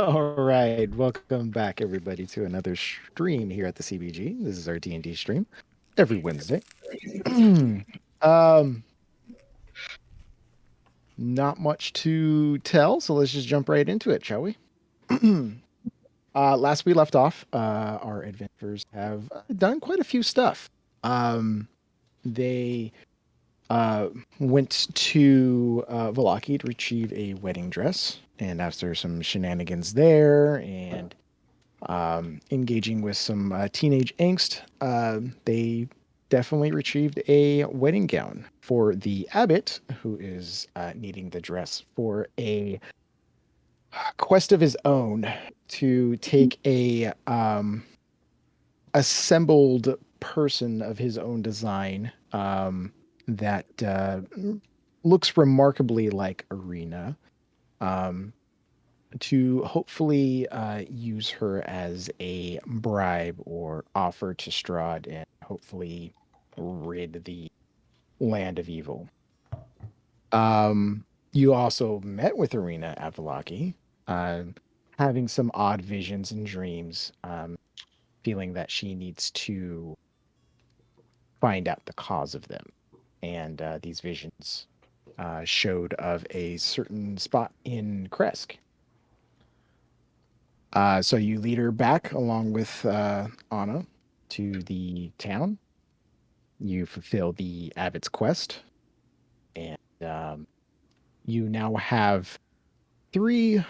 All right, welcome back everybody to another stream here at the CBG. This is our D&D stream every Wednesday. um, Not much to tell, so let's just jump right into it, shall we? Last we left off, our adventurers have done quite a few stuff. They uh, went to Valaki to retrieve a wedding dress, and after some shenanigans there and engaging with some teenage angst, they definitely retrieved a wedding gown for the abbot, who is needing the dress for a quest of his own to take a assembled person of his own design that looks remarkably like Irena. Um, to hopefully use her as a bribe or offer to Strahd and hopefully rid the land of evil. You also met with Irena at Valaki, uh, having some odd visions and dreams, feeling that she needs to find out the cause of them. And these visions showed of a certain spot in Kresk. So you lead her back along with Anna to the town. You fulfill the abbot's quest, and you now have three,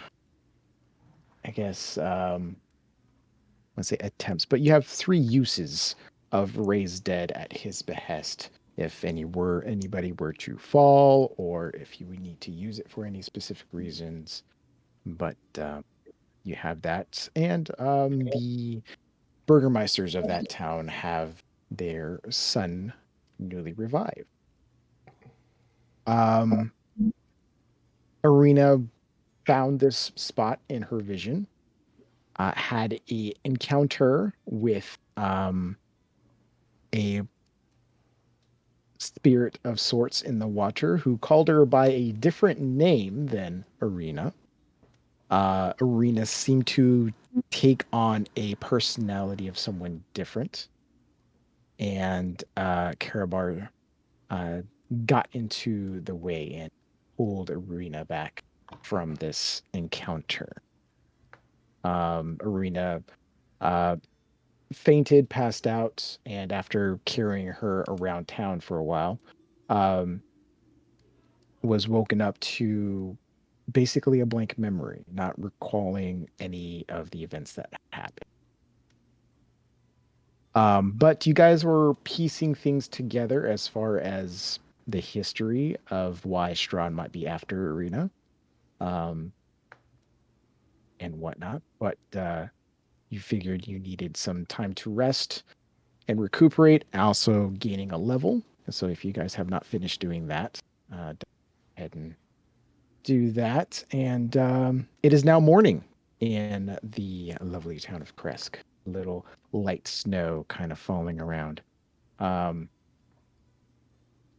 I guess, let's say attempts, but you have three uses of raise dead at his behest. If anybody were to fall, or if you would need to use it for any specific reasons, but you have that, and the burgermeisters of that town have their son newly revived. Um, Irena found this spot in her vision, had a encounter with a spirit of sorts in the water who called her by a different name than Irena. Irena seemed to take on a personality of someone different, and Karabar uh, got into the way and pulled Irena back from this encounter. Irena uh, fainted, passed out, and after carrying her around town for a while, um, was woken up to basically a blank memory, not recalling any of the events that happened. But you guys were piecing things together as far as the history of why Strahd might be after Irena, um, and whatnot. But you figured you needed some time to rest and recuperate, also gaining a level. So if you guys have not finished doing that, go ahead and do that. And it is now morning in the lovely town of Kresk. Little light snow kind of falling around. Um,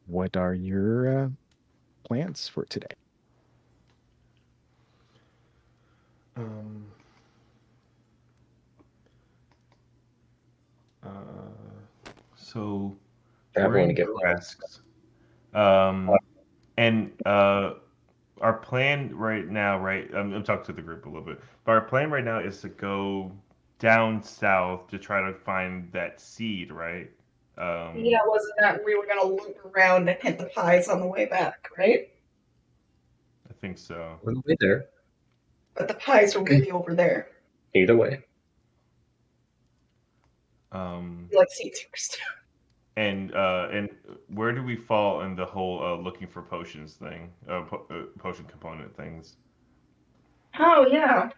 what are your plans for today? Um, so we're Everyone to in get well. Kresks. Um, and our plan right now, right? I'm talking to the group a little bit, but our plan right now is to go down south to try to find that seed, right? Um, Yeah, wasn't that we were gonna loop around and hit the pies on the way back, right? I think so. On the way there, But the pies were way over there. either way. Um, You like seeds first. and where do we fall in the whole looking for potions thing, potion component things? Oh yeah.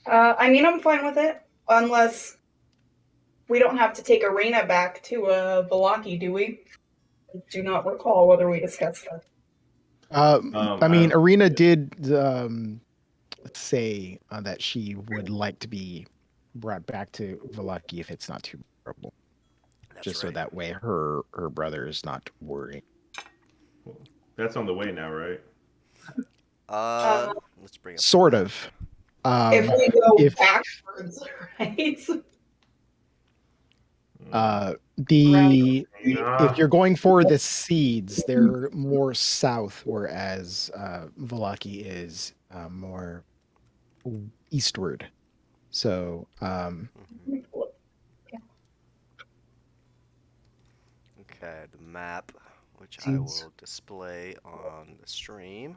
I mean I'm fine with it. Unless we don't have to take Irena back to Valaki, do we? Do not recall whether we discussed that. I I mean, don't. Arena did say that she would like to be brought back to Valaki if it's not too horrible, That's just so right. that way her brother is not worrying. That's on the way now, right? Uh, Let's bring up the Sort map. of. If Um, we go if backwards, right? the if Ah, you're going for the seeds, they're more south, whereas Valaki is more eastward. So Hmm. Okay, the map, which I Seeds. will display on the stream.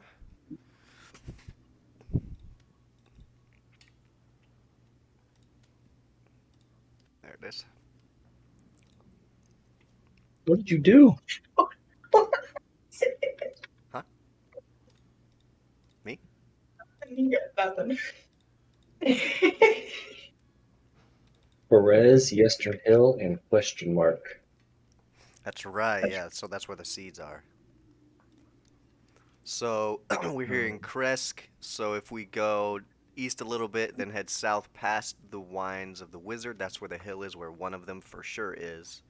There it is. What did you do? Huh? Me? You got nothing. Perez, Yester Hill, and question mark. That's right, yeah, so that's where the seeds are. So we're here in Kresk, so if we go east a little bit, then head south past the Wines of the Wizard, that's where the hill is, where one of them for sure is.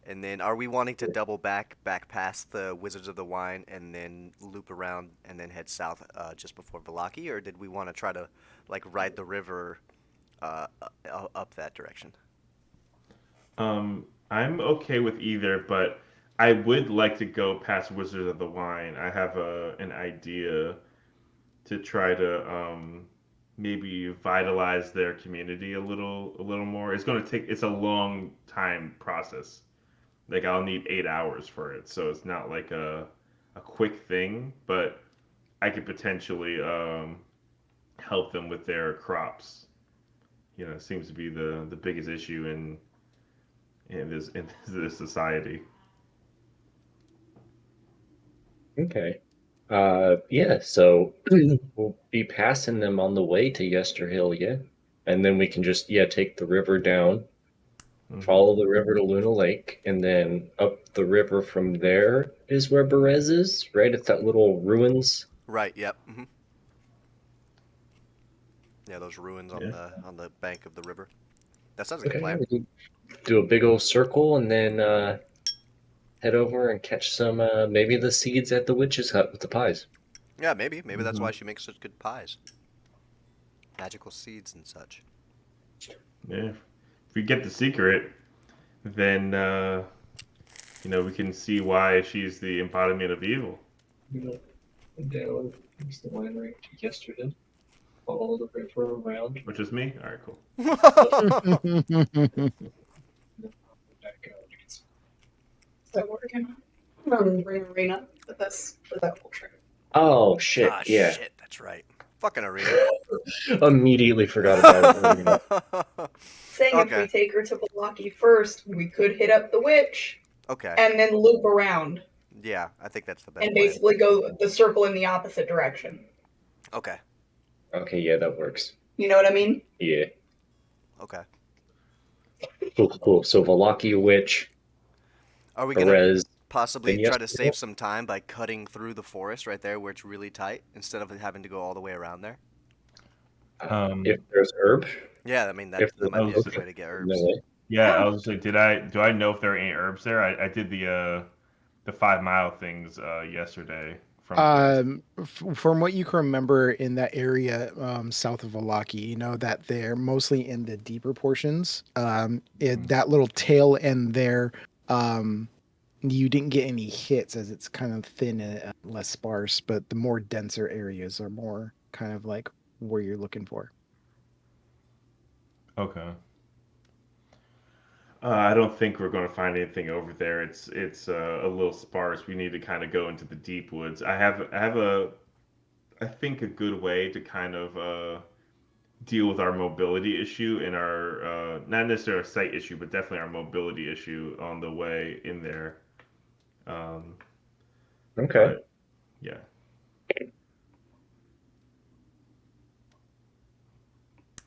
And then are we wanting to double back past the Wizards of the Wine and then loop around and then head south just before Valaki, or did we want to try to like ride the river up that direction? I'm okay with either, but I would like to go past Wizards of the Wine. I have an idea to try to maybe vitalize their community a little more. It's a long time process. Like I'll need 8 hours for it, so it's not like a quick thing, but I could potentially help them with their crops. You know, it seems to be the biggest issue in this society. Okay. Yeah, so we'll be passing them on the way to Yester Hill, yeah. And then we can just, yeah, take the river down, Hmm. follow the river to Luna Lake, and then up the river from there is where Berez is, right? It's that little ruins. Right. Yep. Yeah, those ruins Yeah. on the bank of the river. That sounds like a Okay, plan. we can do a big old circle and then head over and catch some, maybe the seeds at the witch's hut with the pies. Yeah, maybe that's Hmm. why she makes such good pies. Magical seeds and such. Yeah. If we get the secret, then we can see why she's the embodiment of evil. Down east the line right to yesterday. Follow the river around. Which is me. All right, cool. Back out. So we're gonna bring Irena with us for that whole trip. Oh shit! Ah, Yeah, shit, that's right. Fucking Arena. immediately forgot about it. Saying if we Okay, take her to Valaki first, we could hit up the witch okay. and then loop around Yeah, I think that's the best and plan. basically go the circle in the opposite direction. Okay, Okay, yeah, that works. You know what I mean? Yeah, okay. cool. So Valaki Witch, Are we gonna Perez, possibly then try to yesterday. save some time by cutting through the forest right there where it's really tight instead of having to go all the way around there? Um, If there's herb, Yeah, I mean if that there's I might be a was, good way to get no herbs. way. yeah, I was like, do I know if there are any herbs there? I did the 5 mile things yesterday from Crest. From what you can remember in that area south of Valaki, you know that they're mostly in the deeper portions. That little tail end there, um, you didn't get any hits as it's kind of thin and less sparse, but the more denser areas are more kind of like where you're looking for. Okay. I don't think we're going to find anything over there. It's a little sparse. We need to kind of go into the deep woods. I have I think a good way to kind of deal with our mobility issue and our not necessarily a sight issue, but definitely our mobility issue on the way in there. Um, Okay, but yeah,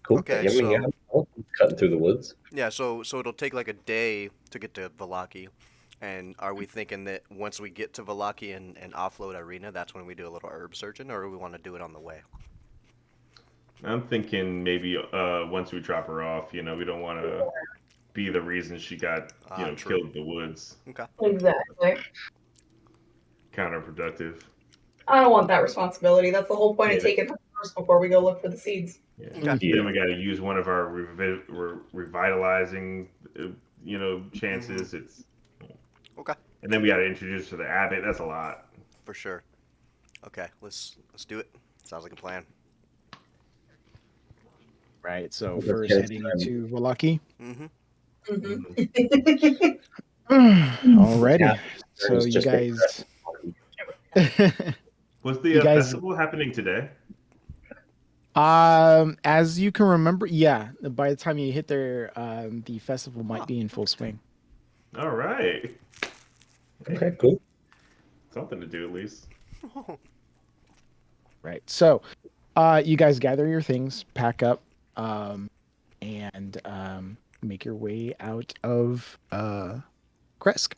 cool. Okay, I mean, yeah, so I'm cutting through the woods. yeah, so it'll take like a day to get to Valaki. And are we thinking that once we get to Valaki and offload Irena, that's when we do a little herb searching, or do we want to do it on the way? I'm thinking maybe once we drop her off, we don't want to be the reason she got Ah, true. killed in the woods. Okay. Exactly. Counterproductive. I don't want that responsibility. That's the whole point of Yeah. taking her first before we go look for the seeds. Yeah. Okay. Yeah. Then we got to use one of our revitalizing, Mm-hmm. chances. It's Okay. and then we got to introduce to the abbot. That's a lot. For sure. Okay. Let's do it. Sounds like a plan. Right. So Let's first get it heading started. to Valaki. Mm-hmm. Mhm. Alrighty. Turn So is you just a guys, Was you the guys, festival happening today? as you can remember, yeah. By the time you hit there, the festival might Oh, be in full swing. All right. Hey, Okay, cool. something to do at least. Right. So, you guys gather your things, pack up, um, and make your way out of Kresk.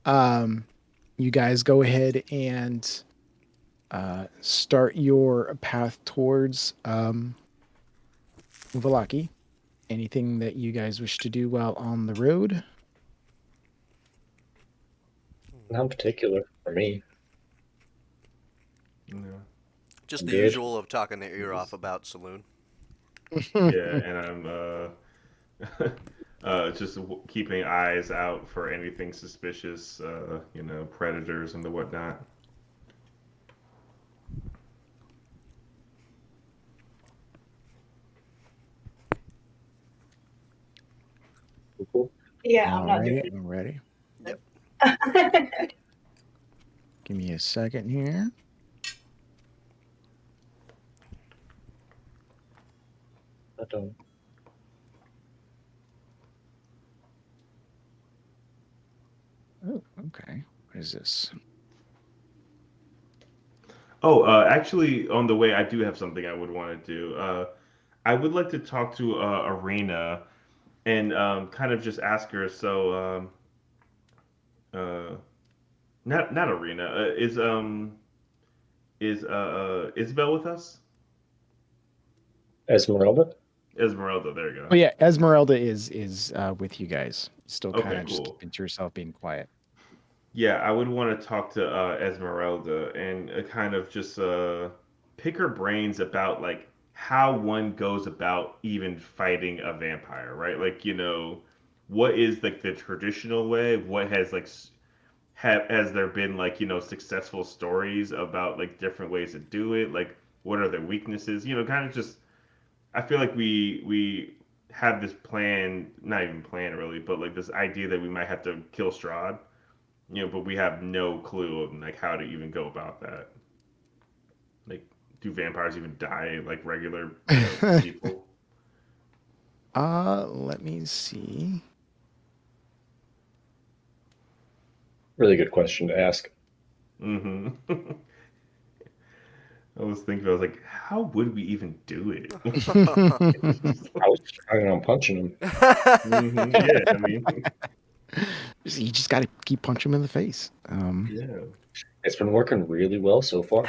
Um, you guys go ahead and start your path towards Valaki. Anything that you guys wish to do while on the road? Not in particular for me. Yeah. Just I'm the good. usual of talking their ear off about saloon. Yeah, and just keeping eyes out for anything suspicious, predators and the whatnot. Cool. Yeah, I'm not doing Alrighty, alrighty. Yep. it. Give me a second here. I don't. Oh, okay. What is this? Oh, actually, on the way, I do have something I would want to do. I would like to talk to Irena and kind of just ask her. So, uh, not Irena. Is Isabel with us? Esmeralda? Esmeralda. There you go. Oh yeah, Esmeralda is with you guys. Still kind Okay, of just cool. keeping to yourself, being quiet. Yeah, I would want to talk to Esmeralda and kind of just pick her brains about like how one goes about even fighting a vampire, right? Like, what is like the traditional way? What has like has there been like, successful stories about like different ways to do it? Like, what are their weaknesses? Kind of just I feel like we have this plan, not even plan really, but like this idea that we might have to kill Strahd, but we have no clue of like how to even go about that. Like, do vampires even die like regular, people? Let me see. Really good question to ask. Mm-hmm. I was thinking, I was like, how would we even do it? I was trying on punching him. Yeah, I mean, You just got to keep punching him in the face. yeah, It's been working really well so far.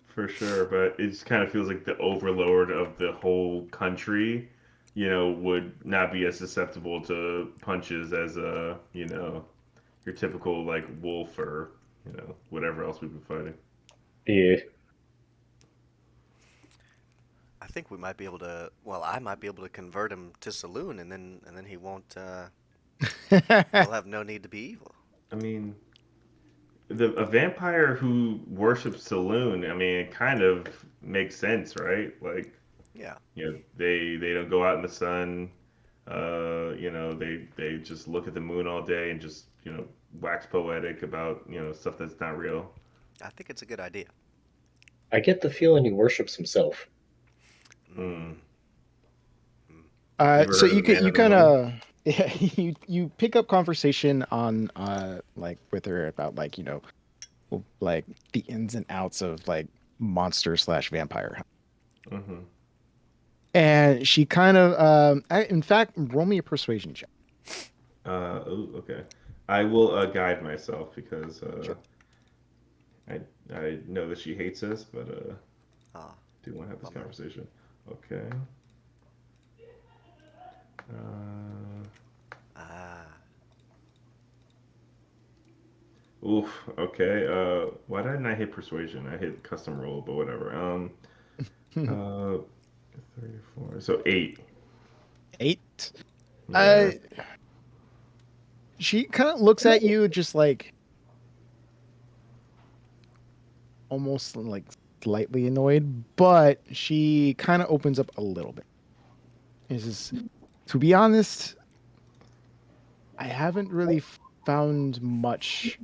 for sure. But it just kind of feels like the overlord of the whole country, would not be as susceptible to punches as your typical like wolf or whatever else we've been fighting. Yeah. I think we might be able to. Well, I might be able to convert him to saloon, and then he won't. He'll have no need to be evil. I mean, a vampire who worships Saloon, I mean, it kind of makes sense, right? Like, Yeah. they don't go out in the sun. They just look at the moon all day and just wax poetic about stuff that's not real. I think it's a good idea. I get the feeling he worships himself. Hmm. Mm. You ever So heard of you the could Man you of the kind Moon? of yeah, you pick up conversation on like with her about like like the ins and outs of like monster slash vampire. Mm-hmm. And she kind of in fact, roll me a persuasion check. Okay. I will guide myself because Sure. I I know that she hates us, but Ah, do want to have this bummer. conversation. Okay. Uh, Ah. Oof. Okay. Why didn't I hit persuasion? I hit custom roll, but whatever. Uh, 34. So 8. 8. Uh, Yeah. she kind of looks at you just like almost like slightly annoyed, but she kind of opens up a little bit. It's just, to be honest, I haven't really found much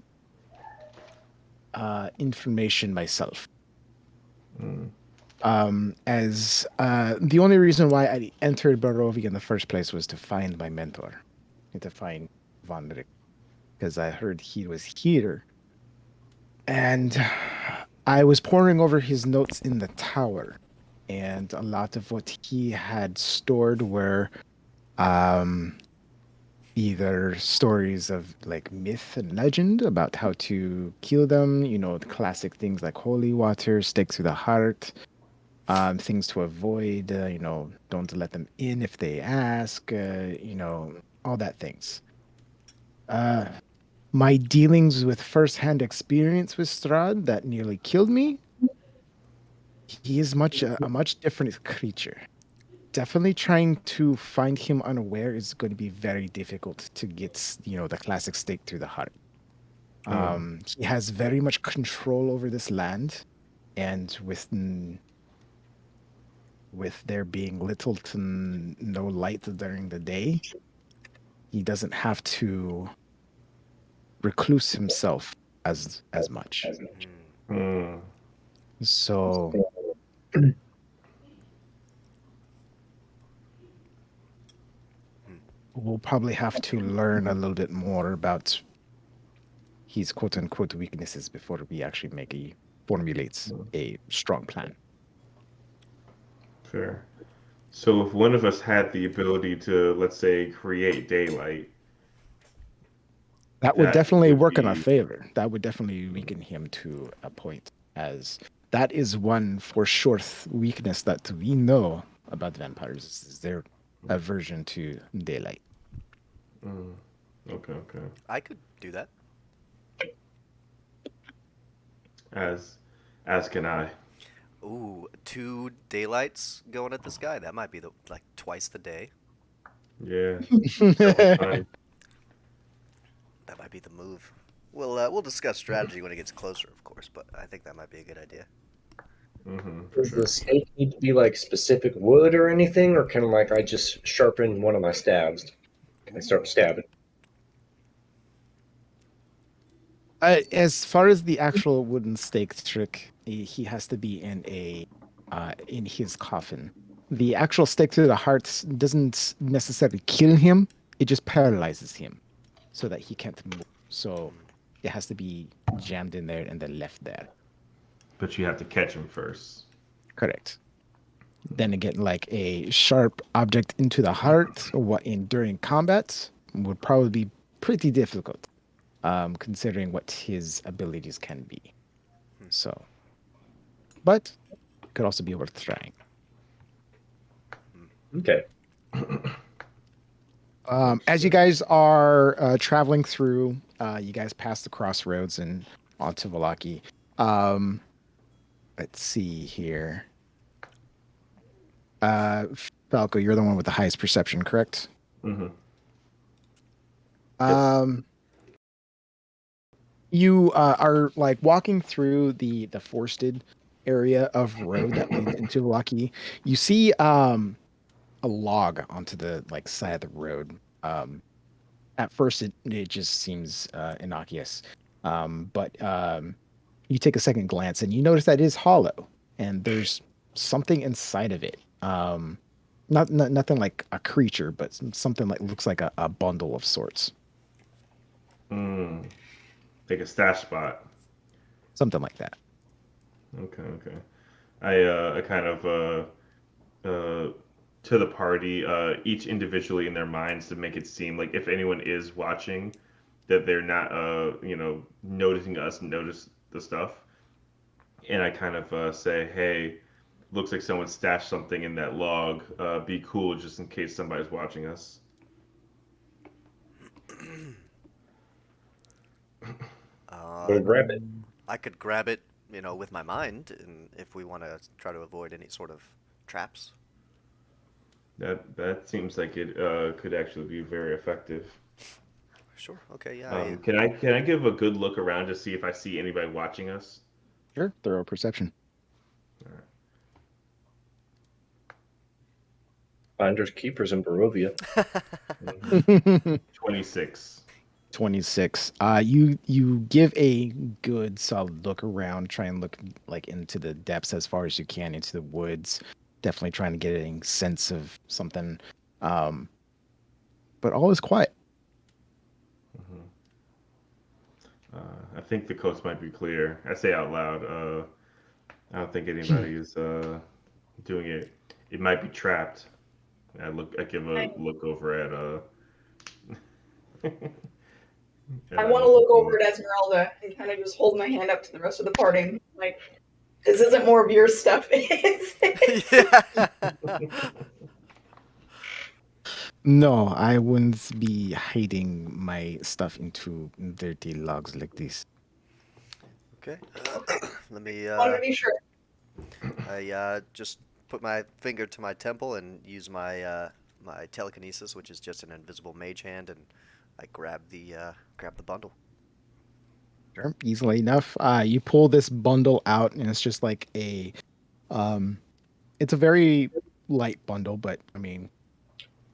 information myself. Mm. As the only reason why I entered Barovia in the first place was to find my mentor, and to find Von Rick, because I heard he was here, and I was poring over his notes in the tower, and a lot of what he had stored were um, either stories of like myth and legend about how to kill them, the classic things like holy water, stake through the heart, things to avoid, don't let them in if they ask, all that things. Uh, my dealings with first-hand experience with Strahd that nearly killed me, he is a much different creature. Definitely trying to find him unaware is going to be very difficult to get, the classic stake through the heart. Mm. He has very much control over this land, and with there being little to no light during the day, he doesn't have to recluse himself as much. Hmm. Mm. So Hmm. we'll probably have to learn a little bit more about his quote unquote weaknesses before we actually formulate Mm. a strong plan. Fair. So if one of us had the ability to, let's say, create daylight, That would that definitely would work in our be. favor. That would definitely weaken him to a point, as that is one for sure weakness that we know about vampires is their aversion to daylight. Mm. Okay, okay. I could do that. As as can I. Ooh, 2 daylights going at this guy. That might be the like twice the day. Yeah. Double time. That might be the move. We'll discuss strategy when it gets closer, of course, but I think that might be a good idea. For Does the sure. stake need to be like specific wood or anything, or can like I just sharpen one of my stabs and start Ooh. stabbing? As far as the actual wooden stake trick, he has to be in his coffin. The actual stake through the heart doesn't necessarily kill him; it just paralyzes him, so that he can't move. So Hmm. it has to be jammed in there and then left there. But you have to catch him first. Correct. Then again, like a sharp object into the heart, what in during combat would probably be pretty difficult, considering what his abilities can be. Hmm. So, but could also be worth trying. Hmm. Okay. Makes As you sense. guys are traveling through, you guys pass the crossroads and onto Valaki. Um, let's see here. Uh, Falco, you're the one with the highest perception, correct? Hmm. Yes. Um, you are like walking through the forested area of road that leads into Valaki. You see a log onto the like side of the road. At first it just seems innocuous, but you take a second glance and you notice that it is hollow and there's something inside of it. Nothing like a creature, but something like looks like a bundle of sorts, Mm. Take a stash spot. something like that. Okay, okay. I kind of to the party, each individually in their minds to make it seem like if anyone is watching, that they're not, noticing us, notice the stuff. And I kind of say, hey, looks like someone stashed something in that log. Be cool just in case somebody's watching us. Go uh, grab it. I could grab it with my mind, and if we want to try to avoid any sort of traps. That seems like it could actually be very effective. Sure. Okay. Yeah. Can I give a good look around to see if I see anybody watching us? Sure, thorough perception. All right. Finders keepers in Barovia. Mhm. 26. 26. You give a good solid look around, try and look like into the depths as far as you can into the woods. Definitely trying to get a sense of something. Um, but all is quiet. Mhm. I think the coast might be clear. I say out loud. I don't think anybody is doing it. It might be trapped. I give a look over at I want to look over Ona. at Esmeralda and kind of just hold my hand up to the rest of the party. Like, this isn't more of your stuff, is it? Yeah. No, I wouldn't be hiding my stuff into dirty logs like this. Okay. Let me. Want to be sure. I just put my finger to my temple and use my telekinesis, which is just an invisible mage hand, and I grab the bundle. Sure, easily enough. You pull this bundle out, and it's just like um, it's a very light bundle, but I mean,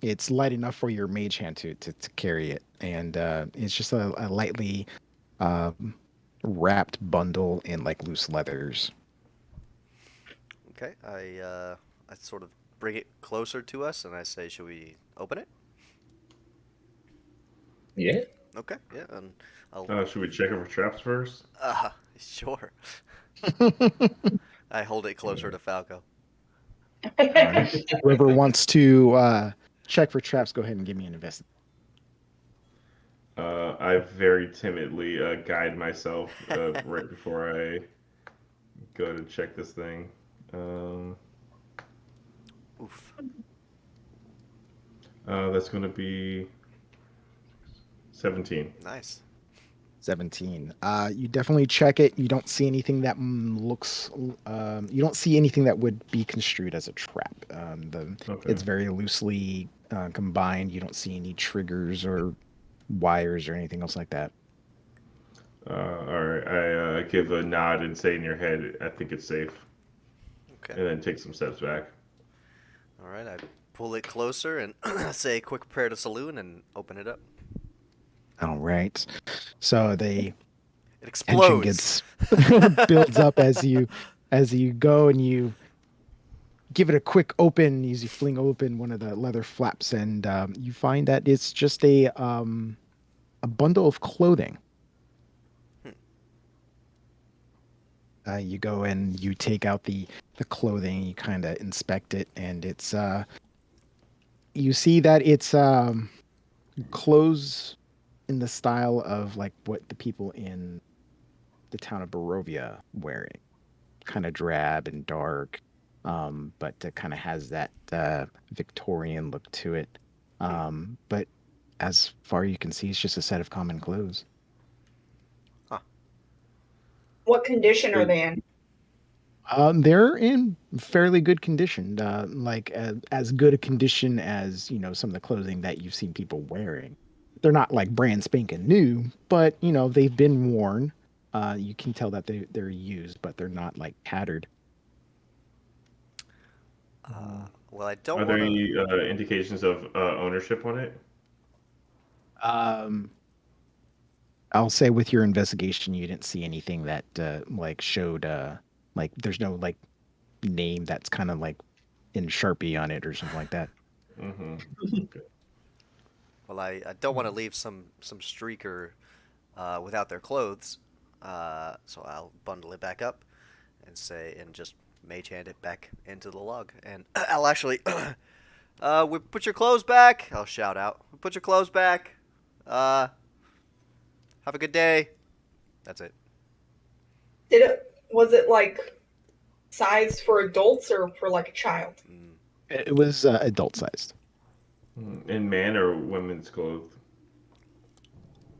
it's light enough for your mage hand to carry it, and it's just a lightly um, wrapped bundle in like loose leathers. Okay. I sort of bring it closer to us, and I say, "Should we open it?" Yeah. Okay. Yeah. And I'll. Should we check it for traps first? Sure. I hold it closer to Falco. All right. Whoever wants to check for traps, go ahead and give me an investigation. I very timidly guide myself right before I go to check this thing. Um, Oof. that's going to be 17. Nice. 17. You definitely check it. You don't see anything that you don't see anything that would be construed as a trap. Okay. It's very loosely combined. You don't see any triggers or wires or anything else like that. All right. I give a nod and say in your head, I think it's safe, Okay. and then take some steps back. All right. I pull it closer and say, "Quick, prepare to saloon," and open it up. All right. So the It tension explodes. gets builds up as you go and you give it a quick open as you fling open one of the leather flaps, and you find that it's just a bundle of clothing. Hmm. You go and you take out the clothing, you kind of inspect it, and it's you see that it's clothes in the style of like what the people in the town of Barovia wearing, kind of drab and dark, but it kind of has that Victorian look to it. Hmm. But as far you can see, it's just a set of common clothes. Huh. What condition are they in? They're in fairly good condition, like as good a condition as some of the clothing that you've seen people wearing. They're not like brand spanking new, but they've been worn. You can tell that they're used, but they're not like tattered. Well, I don't Are there want to. any indications of ownership on it? Um, I'll say with your investigation, you didn't see anything that like showed like there's no like name that's kind of like in Sharpie on it or something like that. Mm-hmm. Okay. Well, I don't want to leave some streaker without their clothes. So I'll bundle it back up and say, and just mage hand it back into the log. And I'll actually, we put your clothes back. I'll shout out, "We put your clothes back. Uh, have a good day." That's it. Was it like size for adults or for like a child? Mm. It was adult sized. In man or women's clothes?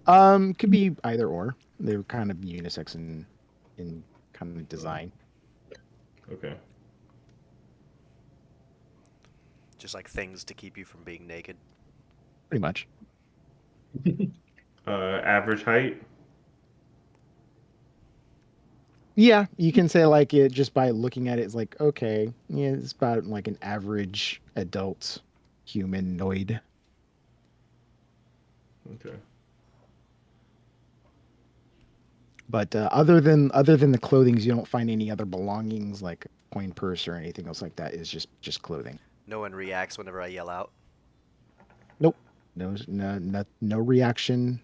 Could be either or. They were kind of unisex in kind of design. Okay. Just like things to keep you from being naked. Pretty much. Average height. Yeah, you can say like it just by looking at it. It's like okay, yeah, it's about like an average adult humanoid. Okay. But other than the clothing, you don't find any other belongings like a coin purse or anything else like that. It's just clothing. No one reacts whenever I yell out. Nope. No reaction.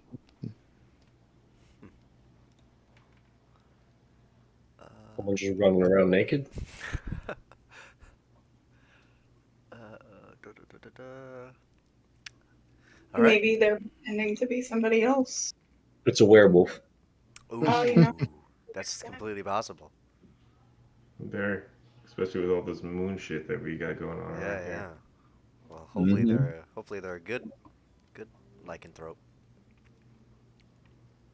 Someone's just running around naked. Da, da, da, da, da. All right. Maybe they're pretending to be somebody else. It's a werewolf. Ooh, Oh, you know. that's completely possible. There, especially with all this moon shit that we got going on Yeah, around yeah. here. Well, Mhm. hopefully they're a good lycanthrope.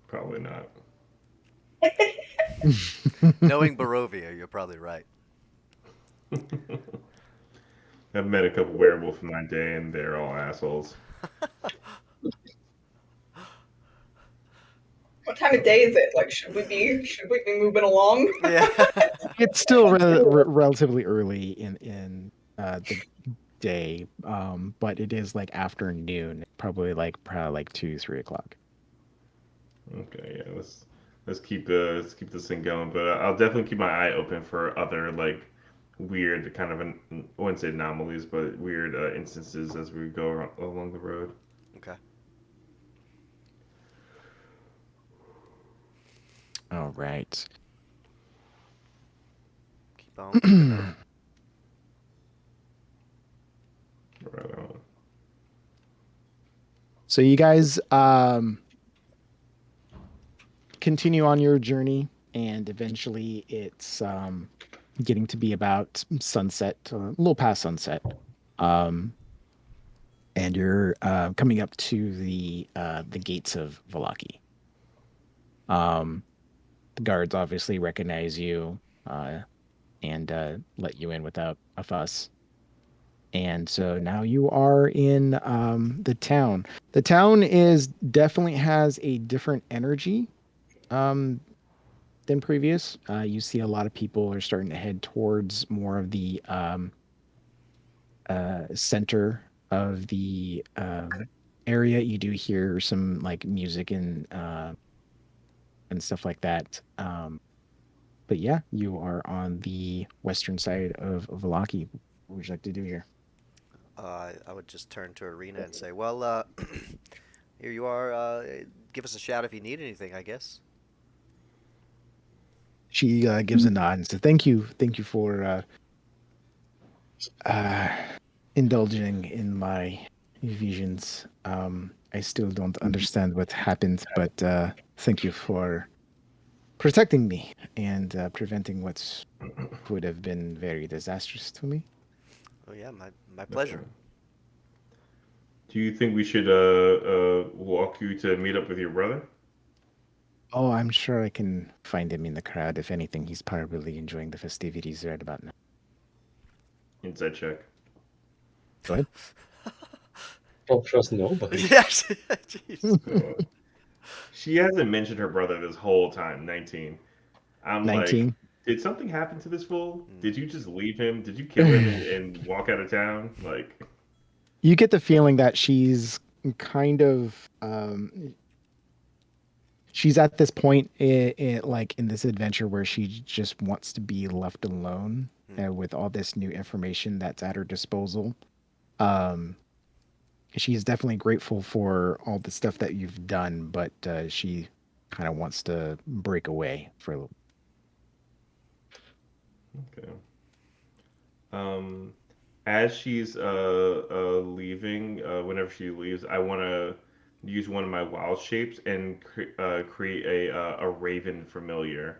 Probably not. Knowing Barovia, you're probably right. I've met a couple werewolves in my day, and they're all assholes. What time of day is it? Like, should we be moving along? Yeah. It's still relatively early in the day, but it is like afternoon, probably like 2, 3 o'clock. Okay, yeah, let's keep this thing going. But I'll definitely keep my eye open for other like weird kind of I wouldn't say anomalies, but weird instances as we go along the road. Okay. All right. Keep on keeping on. Right on. So you guys continue on your journey, and eventually it's getting to be about sunset, a little past sunset. Um, and you're coming up to the gates of Valaki. Um, the guards obviously recognize you uh, and let you in without a fuss. And so now you are in the town. The town is definitely has a different energy um, than previous. You see a lot of people are starting to head towards more of the center of the area. You do hear some like music and stuff like that. But yeah, you are on the western side of Valaki. What would you like to do here? I would just turn to Irena and say, "Well, here you are. Give us a shout if you need anything, I guess." She gives a nod and says, thank you for uh, indulging in my visions. I still don't understand what happened, but thank you for protecting me and preventing what would have been very disastrous to me. Oh yeah, my pleasure. Okay. Do you think we should walk you to meet up with your brother? Oh, I'm sure I can find him in the crowd. If anything, he's probably enjoying the festivities right about now. Inside check. Go ahead. Don't trust nobody. Yes. Jeez. So, she hasn't mentioned her brother this whole time. 19. I'm like, 19. did something happen to this fool? Mm. Did you just leave him? Did you kill him and walk out of town? Like, You get the feeling that she's kind of she's at this point like in this adventure where she just wants to be left alone Mm. with all this new information that's at her disposal. Um, she's definitely grateful for all the stuff that you've done, but she kind of wants to break away for a little. okay. Um, as she's leaving, whenever she leaves, I want to use one of my wild shapes and create a raven familiar,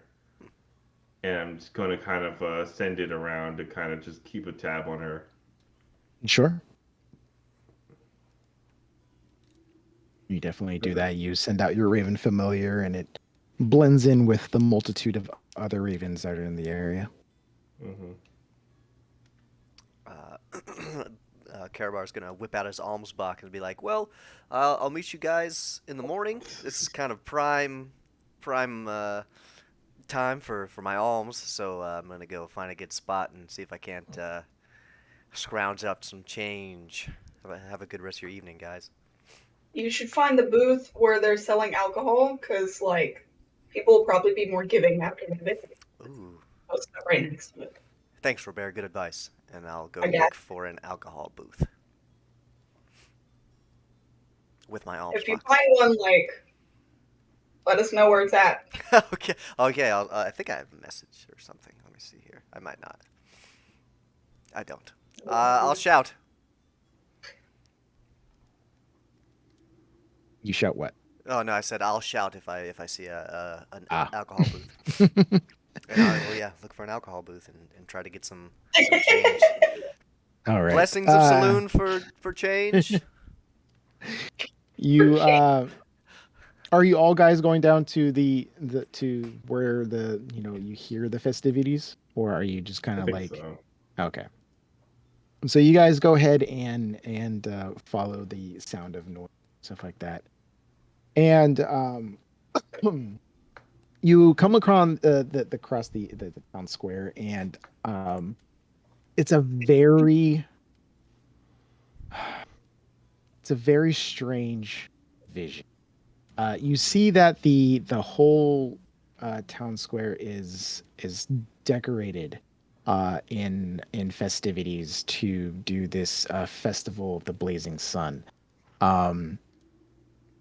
and I'm just going to kind of send it around to kind of just keep a tab on her. Sure, you definitely do Okay. that. You send out your Raven familiar, and it blends in with the multitude of other ravens that are in the area. Mm-hmm. Uh, Karabar's gonna whip out his alms box and be like, "Well, I'll meet you guys in the morning. This is kind of prime time for my alms, so I'm gonna go find a good spot and see if I can't scrounge up some change. Have a good rest of your evening, guys." You should find the booth where they're selling alcohol, because, like, people will probably be more giving after the visit. Ooh, I'll stop right next to it. thanks, Robert. Good advice. And I'll go I got look for an alcohol booth with my alms If you box. find one, like, let us know where it's at. Okay, okay. I think I have a message or something. Let me see here. I might not. I don't. I'll shout. You shout what? Oh no, I said I'll shout if I see an Ah. alcohol booth. And I'll yeah look for an alcohol booth and try to get some change. All right. Blessings of saloon for change. You are you all guys going down to the to where the you hear the festivities, or are you just kind I of think like so. okay? So you guys go ahead and follow the sound of noise, stuff like that, and you come across the town square, and it's a very it's a very strange vision. You see that the whole town square is decorated in festivities to do this festival of the blazing sun. Um,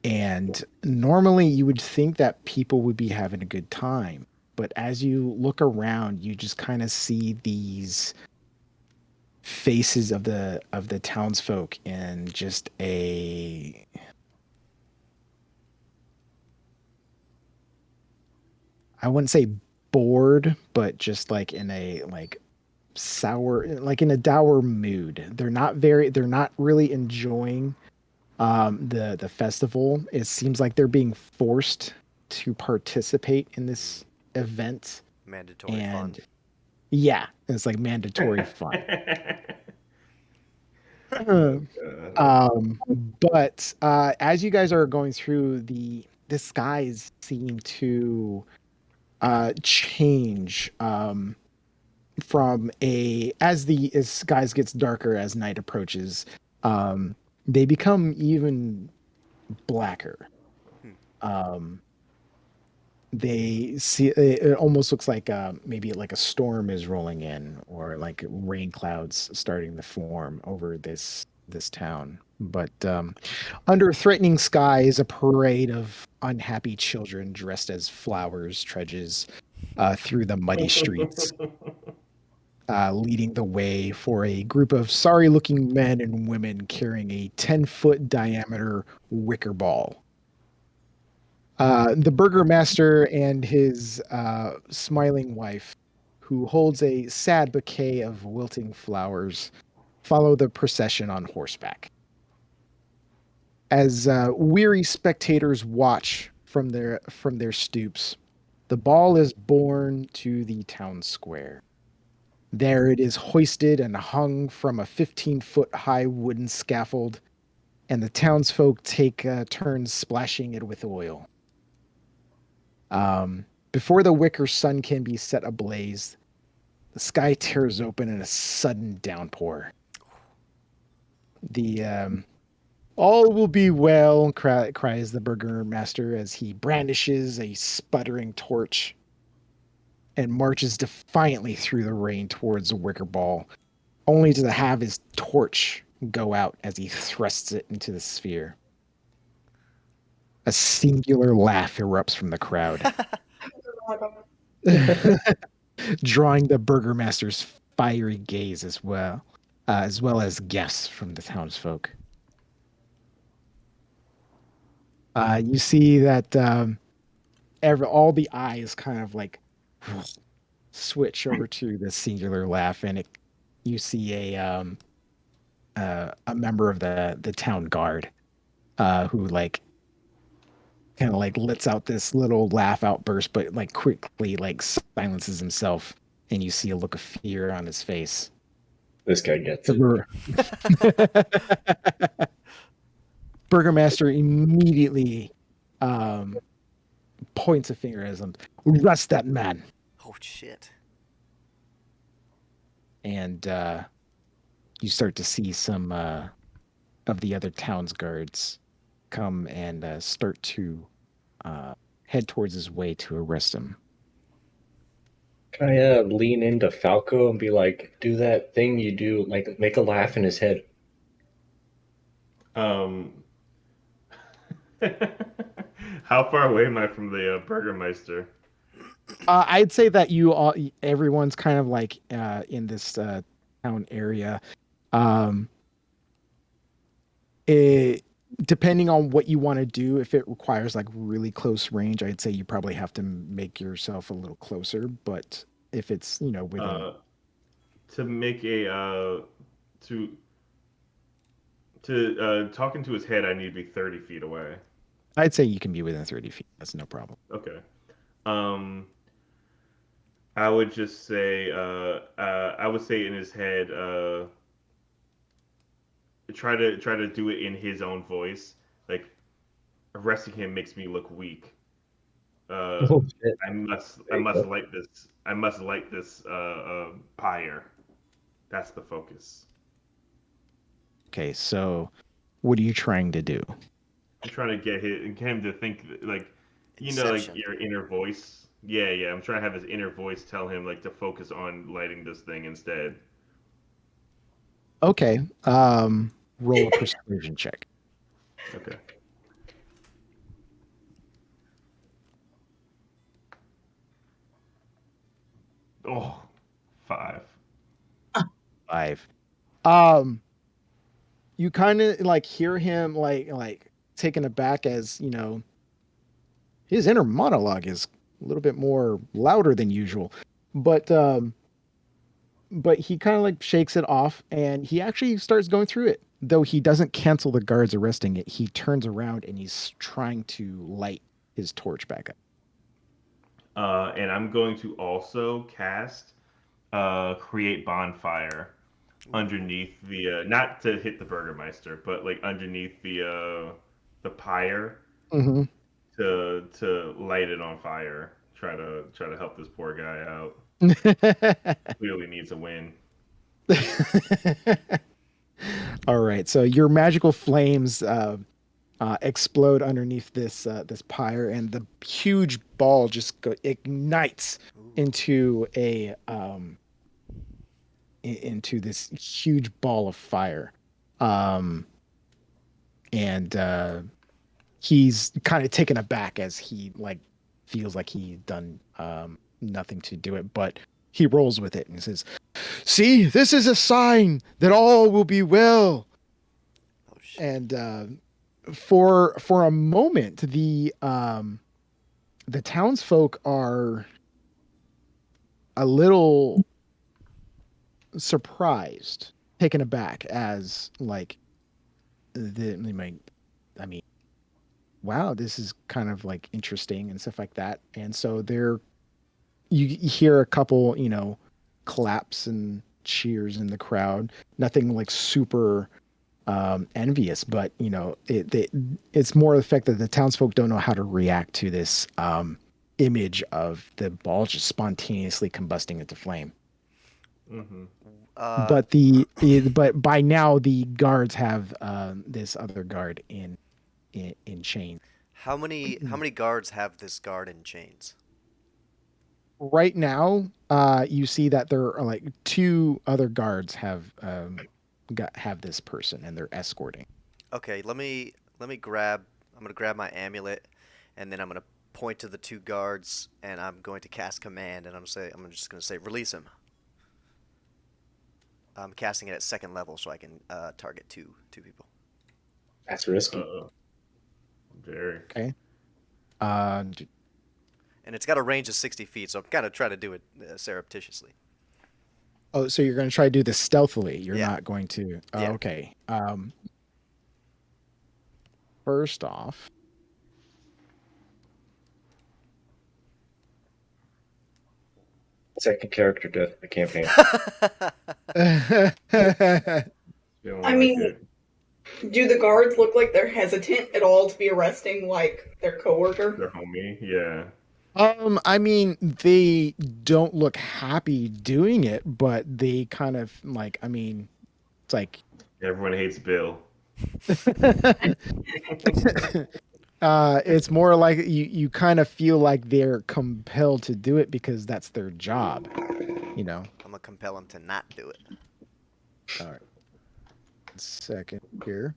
and normally you would think that people would be having a good time, but as you look around, you just kind of see these faces of the townsfolk in just a I wouldn't say bored, but just like in a like sour, like in a dour mood. They're not really enjoying the festival. It seems like they're being forced to participate in this event, Mandatory fun. and yeah, it's like mandatory fun. Oh, God. um, but as you guys are going through the skies seem to change from a as skies gets darker as night approaches. They become even blacker. Hmm. um they see it almost looks like maybe like a storm is rolling in, or like rain clouds starting to form over this town. But under threatening skies, a parade of unhappy children dressed as flowers trudges through the muddy streets, leading the way for a group of sorry looking men and women carrying a 10-foot diameter wicker ball. The burgomaster and his smiling wife, who holds a sad bouquet of wilting flowers, follow the procession on horseback. As weary spectators watch from their stoops, the ball is borne to the town square. There it is hoisted and hung from a 15-foot high wooden scaffold, and the townsfolk take turns splashing it with oil. Before the wicker sun can be set ablaze, the sky tears open in a sudden downpour. The all will be well, cries the burgomaster as he brandishes a sputtering torch and marches defiantly through the rain towards the wicker ball, only to have his torch go out as he thrusts it into the sphere. A singular laugh erupts from the crowd, drawing the burgomaster's fiery gaze as well as guests from the townsfolk. You see that all the eyes kind of like switch over to the singular laugh, and you see a member of the town guard who like kind of like lets out this little laugh outburst, but like quickly like silences himself, and you see a look of fear on his face. This guy gets it. The Burgermaster immediately points a finger at him. Arrest that man. Oh shit. And you start to see some of the other town's guards come and start to head towards his way to arrest him. Can I lean into Falco and be like, do that thing you do, like make a laugh in his head? Um, how far away am I from the Burgermeister? I'd say that you all, everyone's kind of like in this town area. Um, it, depending on what you want to do, if it requires like really close range, I'd say you probably have to make yourself a little closer. But if it's within, Uh, to make a to talk into his head, I need to be 30 feet away. I'd say you can be within 30 feet. That's no problem. Okay. Um, I would just say, I would say in his head, try to do it in his own voice. Like arresting him makes me look weak. Uh, Oh shit! I must, There you go. light this. I must light this pyre. That's the focus. Okay, so what are you trying to do? I'm trying to get him to think like, like Inception. your inner voice. Yeah, yeah. I'm trying to have his inner voice tell him like to focus on lighting this thing instead. Okay, roll a persuasion check. Okay. Oh, 5. 5. Um, you kind of like hear him like taken aback as his inner monologue is a little bit more louder than usual, but he kind of like shakes it off and he actually starts going through it. Though he doesn't cancel the guards arresting it, he turns around and he's trying to light his torch back up. And I'm going to also cast create bonfire Ooh. underneath the not to hit the Burgermeister, but like underneath the pyre Mm-hmm. to light it on fire. Try to help this poor guy out. Clearly needs a win. All right, so your magical flames explode underneath this pyre, and the huge ball just ignites Ooh. into into this huge ball of fire, um, and he's kind of taken aback as he like feels like he's done nothing to do it, but he rolls with it and says, "See, this is a sign that all will be well." Oh shit. And for a moment, the townsfolk are a little surprised, taken aback, as like they might. I mean, wow, this is kind of like interesting and stuff like that. And so you hear a couple, claps and cheers in the crowd. Nothing like super envious, but it's more the fact that the townsfolk don't know how to react to this image of the ball just spontaneously combusting into flame. Hmm. Uh, But by now the guards have this other guard in chains. how many guards have this guard in chains? Right now, you see that there are like two other guards have this person and they're escorting. Okay, let me grab. I'm gonna grab my amulet, and then I'm gonna point to the two guards, and I'm going to cast command, and I'm just gonna say release him. I'm casting it at second level, so I can target two people. That's risky. Uh, very. Okay. And it's got a range of 60 feet, so I'm kind of trying to do it surreptitiously. Oh, so you're going to try to do this stealthily. You're Yeah, not going to. Oh, yeah. okay. First off, Second character death of the campaign. Don't I like mean, it. do the guards look like they're hesitant at all to be arresting like their coworker? Their homie, yeah. I mean, they don't look happy doing it, but they kind of like, I mean, it's like, Everyone hates Bill. it's more like you kind of feel like they're compelled to do it because that's their job, you know. I'm gonna compel him to not do it. All right, second here.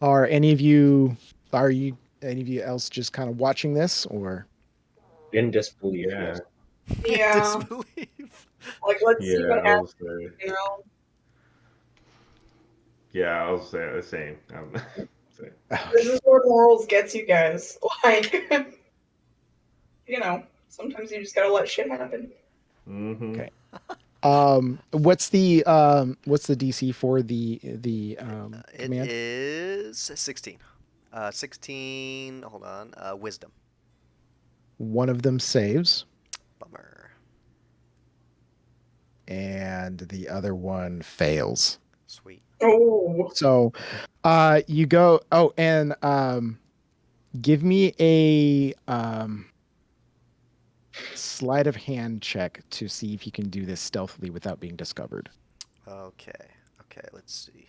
Are any of you, are you, any of you else just kind of watching this or? In disbelief, Yeah, yes. Yeah. Disbelief. Like, let's see yeah. what I happens, was say, you know? yeah. I was say the same. Say. This is where morals gets you guys. Like, you know, sometimes you just gotta let shit happen. Mm-hmm. Okay. What's the DC for the It command? is 16. 16. Hold on. Wisdom. One of them saves, Bummer. and the other one fails. Sweet. Oh, So, you go. Oh, and give me a sleight of hand check to see if you can do this stealthily without being discovered. Okay. Okay. Let's see.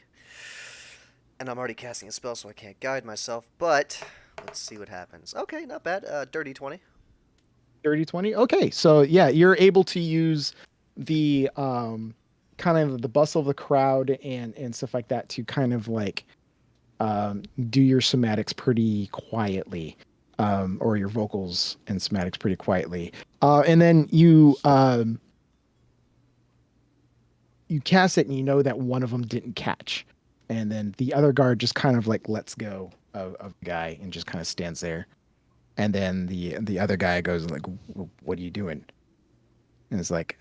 And I'm already casting a spell, so I can't guide myself. But let's see what happens. Okay, not bad. Dirty 20. 30, 20. Okay, so yeah, you're able to use the kind of the bustle of the crowd and stuff like that to kind of like do your somatics pretty quietly, or your vocals and somatics pretty quietly. And then you cast it and you know that one of them didn't catch. And then the other guard just kind of like lets go of the guy and just kind of stands there. And then the other guy goes like, "What are you doing?" And it's like,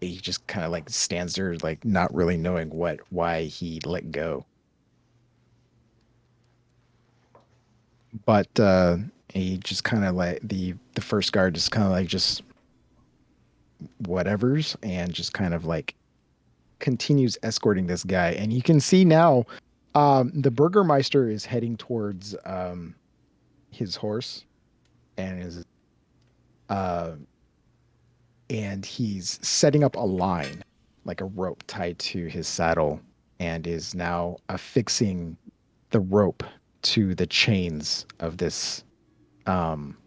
he just kind of like stands there, like not really knowing why he let go. But he just kind of like the first guard just kind of like just whatever's and just kind of like continues escorting this guy. And you can see now, the Burgermeister is heading towards his horse and is uh and he's setting up a line, like a rope tied to his saddle, and is now affixing the rope to the chains of this um,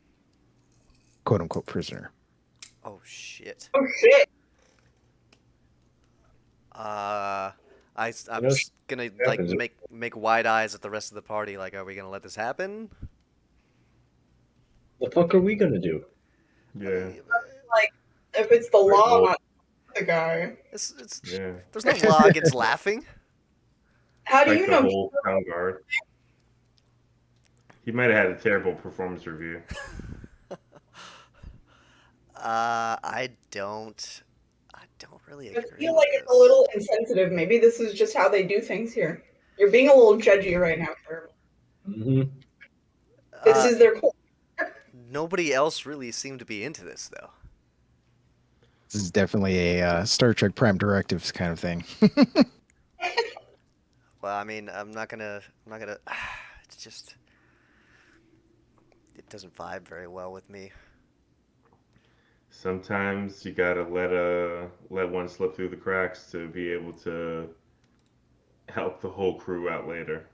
quote unquote prisoner. Oh, shit. oh shit. I'm know, gonna shit like happens. make wide eyes at the rest of the party. Like, are we gonna let this happen? The fuck are we gonna do? I Yeah, mean, Like, if it's the Right, law, well, not the guy. it's yeah. there's no law against laughing. How do Like you the know? whole town guard. He might have had a terrible performance review. I don't really I agree feel with like it's a this. little insensitive. Maybe this is just how they do things here. You're being a little judgy right now, Trevor. Hmm. This Uh, is their culture. Nobody else really seemed to be into this though. This is definitely a Star Trek Prime Directives kind of thing. Well, I mean, I'm not gonna. It's just it doesn't vibe very well with me. Sometimes you gotta let one slip through the cracks to be able to help the whole crew out later.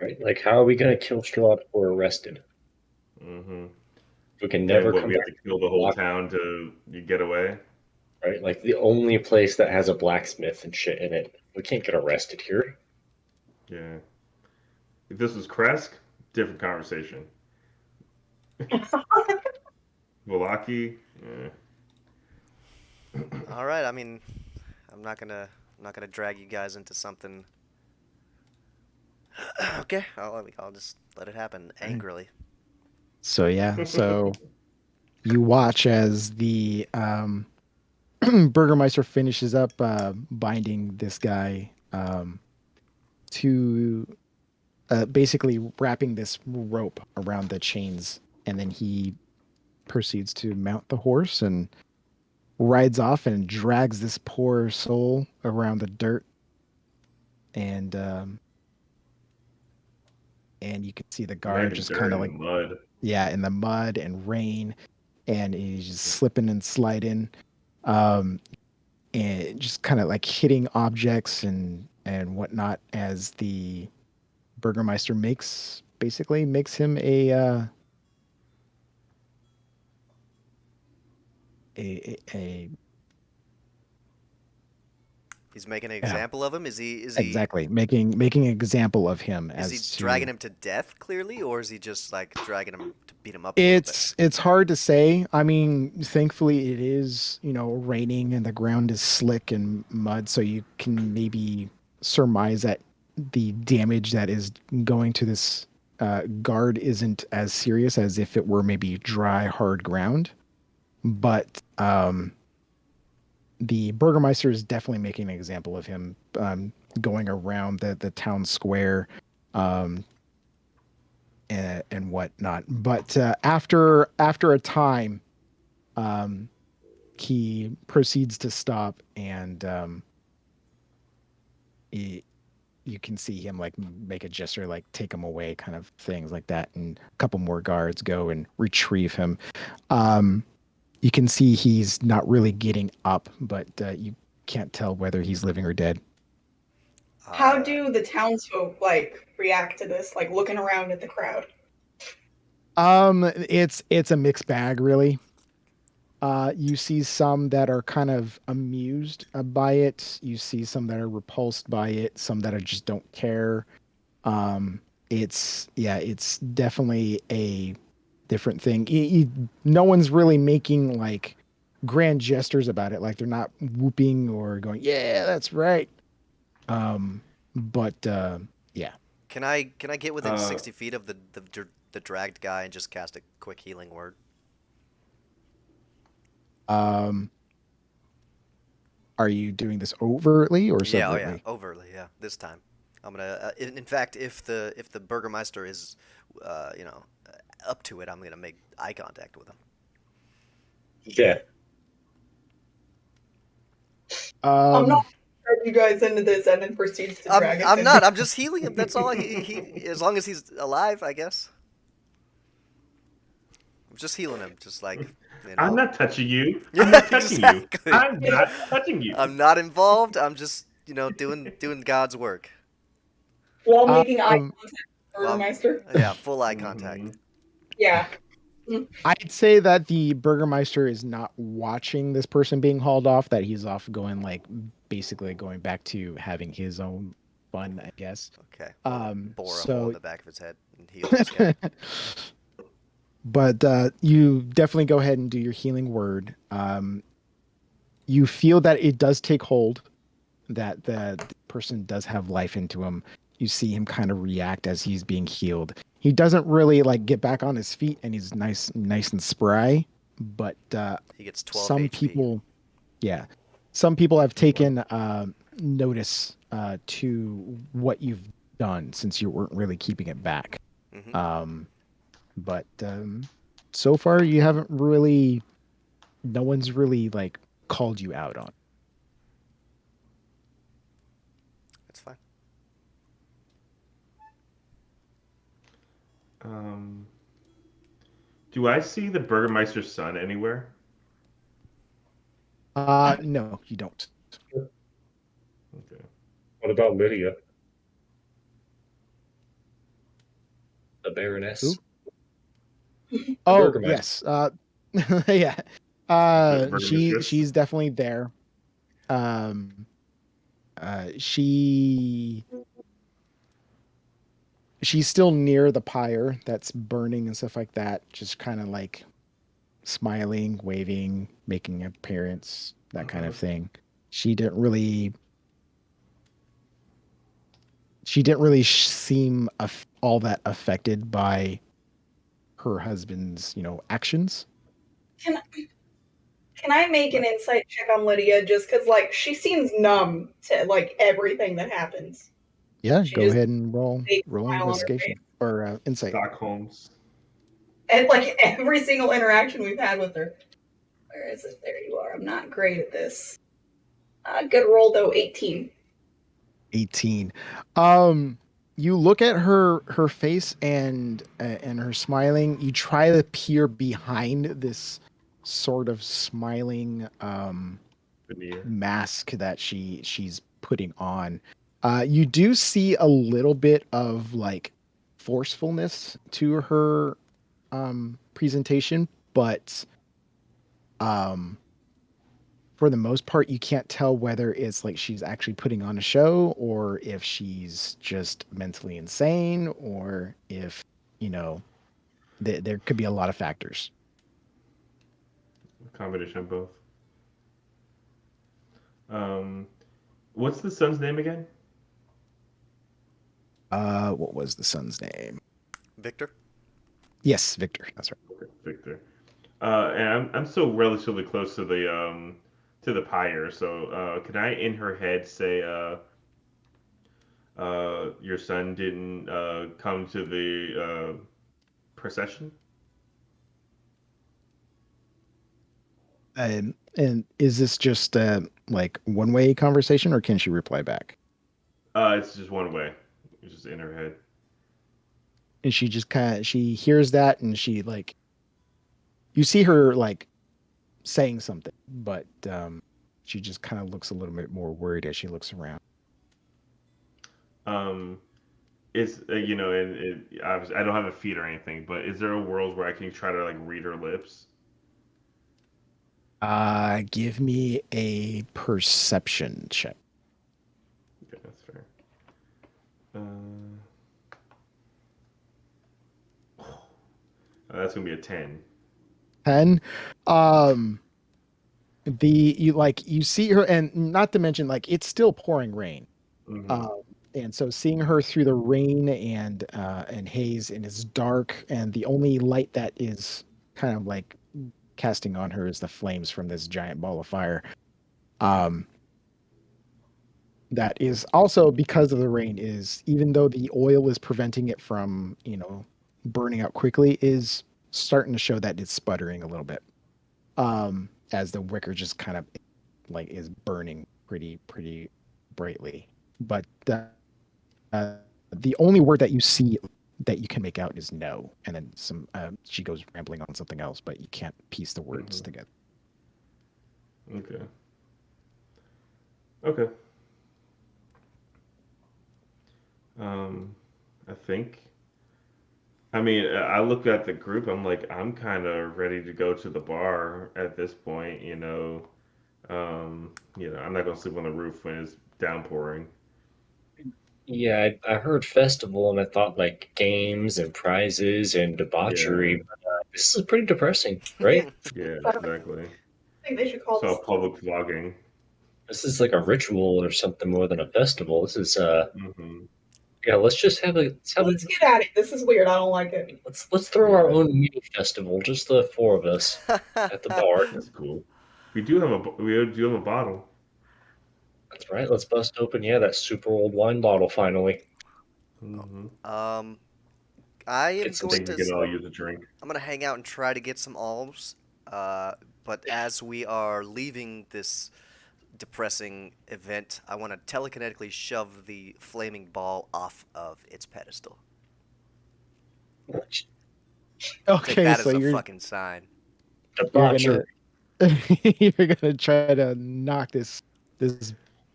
Right? Like, how are we gonna kill Strahd or arrested? Hmm. We can Then never what? come We have back to to kill the whole block, town to you get away. right? Like the only place that has a blacksmith and shit in it. We can't get arrested here. Yeah. If this was Kresk, different conversation. Valaki, All right, I mean, I'm not gonna drag you guys into something. Okay, I'll just let it happen angrily. So yeah, so you watch as the Burgermeister finishes up binding this guy to basically wrapping this rope around the chains, and then he proceeds to mount the horse and rides off and drags this poor soul around the dirt, and you can see the guard Dragging just dirt kind of in the like, mud. yeah, in the mud and rain, and he's just slipping and sliding, um, and just kind of like hitting objects and whatnot as the Burgermeister makes him a He's making an yeah, example of him. Is he exactly, making an example of him is he as dragging to. him to death clearly, or is he just like dragging him to beat him up a little bit? It's hard to say. I mean, thankfully it is, raining and the ground is slick and mud, so you can maybe surmise that the damage that is going to this guard isn't as serious as if it were maybe dry, hard ground. But the Burgermeister is definitely making an example of him, going around the town square, um, and whatnot. But after a time, um, he proceeds to stop, and you can see him like make a gesture, like take him away, kind of things like that. And a couple more guards go and retrieve him. Um, you can see he's not really getting up, but you can't tell whether he's living or dead. How Uh, do the townsfolk like react to this? Like looking around at the crowd. It's a mixed bag, really. You see some that are kind of amused by it. You see some that are repulsed by it. Some that are just don't care. Um, it's definitely a different thing. No one's really making like grand gestures about it. Like they're not whooping or going, "Yeah, that's right." But yeah. can I get within Uh, 60 feet of the dragged guy and just cast a quick healing word? Um, are you doing this overtly or Yeah, oh yeah, subvertly? overtly. Yeah, this time. I'm gonna. In fact, if the Burgermeister is, up to it, I'm gonna make eye contact with him. Yeah. I'm not Um, drag you guys into this and then proceeds to I'm drag us I'm into not. I'm just healing him. That's all. He as long as he's alive, I guess. I'm just healing him, just like you I'm know. not touching you. I'm Yeah, not touching you. exactly. I'm not touching you. I'm not involved. I'm just doing God's work. while making eye um, contact with the Well, Burgermeister. yeah, full eye Hmm. contact. Yeah. Mm. I'd say that the Burgermeister is not watching this person being hauled off, that he's off going like basically going back to having his own fun, I guess. Okay, I'm gonna bore a hole in So the back of his head and heal this guy. but you definitely go ahead and do your healing word. You feel that it does take hold, that the person does have life into him. You see him kind of react as he's being healed. He doesn't really like get back on his feet, and he's nice and spry. But He gets 12 some HP. people, yeah, some people have Wow. taken notice to what you've done since you weren't really keeping it back. Hmm. Um, but so far, you haven't really. No one's really like called you out on. That's fine. Um, do I see the Burgermeister's son anywhere? No, you don't. Okay. What about Lydia, the Who? Baroness, the Oh, Burgermeister? yes. Yeah. Burgermistress. She's definitely there. Um, she she's still near the pyre that's burning and stuff like that, just kind of like smiling, waving, making an appearance, that kind Uh-huh. of thing. She didn't really she didn't really seem all that affected by her husband's, actions. Can can I make an But insight check on Lydia just because like she seems numb to like everything that happens? Yeah, She go just ahead and roll big roll smile on her investigation or insight. Stockholm's. And like every single interaction we've had with her. Where is it? There you are. I'm not great at this. Good roll though, 18. 18. You look at her face and her smiling. You try to peer behind this sort of smiling Veneer. mask that she's putting on. You do see a little bit of like forcefulness to her presentation, but um for the most part, you can't tell whether it's like she's actually putting on a show or if she's just mentally insane or if, you know, there could be a lot of factors. A combination of both. Um, what's the son's name again? What was the son's name? Victor? Yes, Victor. That's right. Okay, Victor. And I'm still relatively close to the pyre. So can I in her head say your son didn't come to the procession? And is this just like one way conversation or can she reply back? It's just one way. It's just in her head. And she just kind of she hears that and she like you see her like saying something, but she just kind of looks a little bit more worried as she looks around. Um, it's you know, obviously I don't have a feed or anything, but is there a world where I can try to like read her lips? Give me a perception check. Okay, that's fair. Uh, that's gonna be a 10. 10. Um, the you like you see her, and not to mention like it's still pouring rain. Mm-hmm. Um, and so seeing her through the rain and haze, and it's dark, and the only light that is kind of like casting on her is the flames from this giant ball of fire. Um, that is also because of the rain is even though the oil is preventing it from burning out quickly is starting to show that it's sputtering a little bit as the wicker just kind of like is burning pretty brightly, but uh, the only word that you see that you can make out is no, and then some she goes rambling on something else, but you can't piece the words Mm-hmm. together. Okay. Okay. Um, I think. I mean, I look at the group. I'm like, I'm kind of ready to go to the bar at this point. I'm not gonna sleep on the roof when it's downpouring. Yeah, I heard festival and I thought like games and prizes and Yeah, debauchery. But, this is pretty depressing, right? yeah, I exactly. think they should call So this. public vlogging. This is like a ritual or something more than a festival. This is Hmm. yeah. Let's just have a Let's get at it. This is weird. I don't like it. let's throw our Yeah, own mini festival, just the four of us at the bar. that's cool. We do have a bottle. That's right. Let's bust open that super old wine bottle finally. Hmm. um, I Get am some I going think we to. can all use a drink. I'm gonna hang out and try to get some alms. But as we are leaving this depressing event, I want to telekinetically shove the flaming ball off of its pedestal. Take Okay, that so as a fucking sign. you're gonna Debauchery. you're gonna try to knock this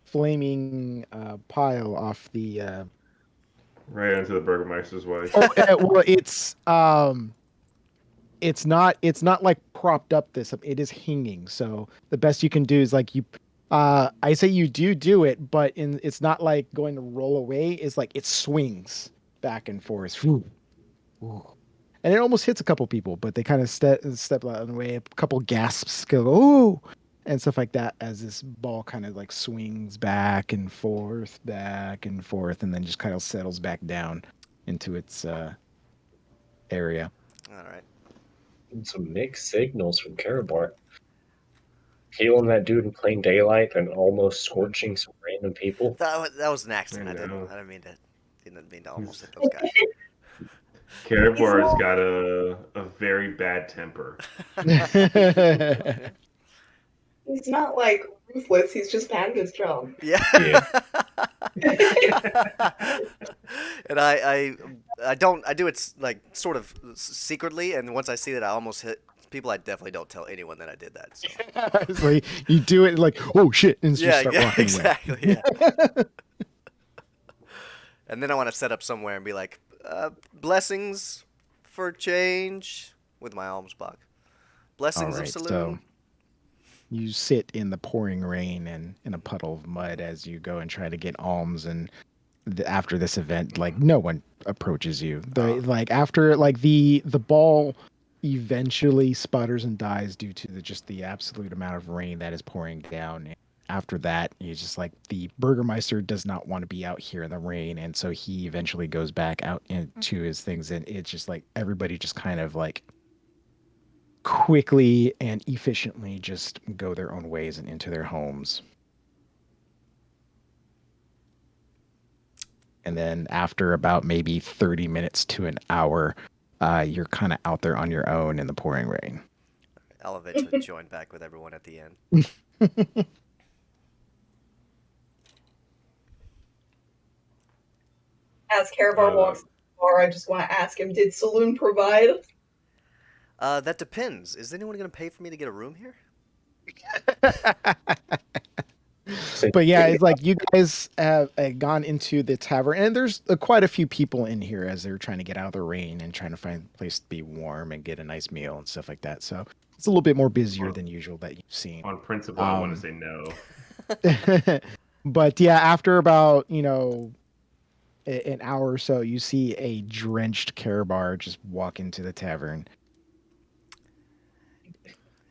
flaming pile off the Right onto the Burgermeister's wife. oh well it's not like propped up this it is hanging, so the best you can do is like you I say you do it, but it's not like going to roll away, it's like it swings back and forth. Whew. Ooh. And it almost hits a couple people, but they kind of step out of the way. A couple gasps go, "Ooh," and stuff like that as this ball kind of like swings back and forth, and then just kind of settles back down into its area. All right. Some mixed signals from Karabar. killing that dude in plain daylight and almost scorching some random people. That was an I accident. know. I didn't mean to almost He's, hit those guys. He's Karabar's not. got a very bad temper. He's not like ruthless. He's just bad at his job. Yeah. Yeah. And I do it like sort of secretly, and once I see that I almost hit people, I definitely don't tell anyone that I did that. So It's like you do it like, oh shit, and just yeah, start yeah, walking away. exactly, yeah. And then I want to set up somewhere and be like, blessings for change with my alms box. All Blessings of right, so saloon. you sit in the pouring rain and in a puddle of mud as you go and try to get alms. And after this event, like no one approaches you. Oh. Like after like the ball eventually sputters and dies due to just the absolute amount of rain that is pouring down. And after that, you just like the Burgermeister does not want to be out here in the rain, and so he eventually goes back out into his things, and it's just like everybody just kind of like quickly and efficiently just go their own ways and into their homes. And then after about maybe 30 minutes to an hour, you're kind of out there on your own in the pouring rain. I'll eventually join back with everyone at the end. As Caravar Uh, walks to the bar, I just want to ask him, did Saloon provide? That depends. Is anyone going to pay for me to get a room here? Since But yeah, it's like you guys have gone into the tavern, and there's quite a few people in here as they're trying to get out of the rain and trying to find a place to be warm and get a nice meal and stuff like that. So it's a little bit more busier on, than usual that you've seen. on principle, I want to Um, say no. but yeah, after about an hour or so, you see a drenched Karabar just walk into the tavern.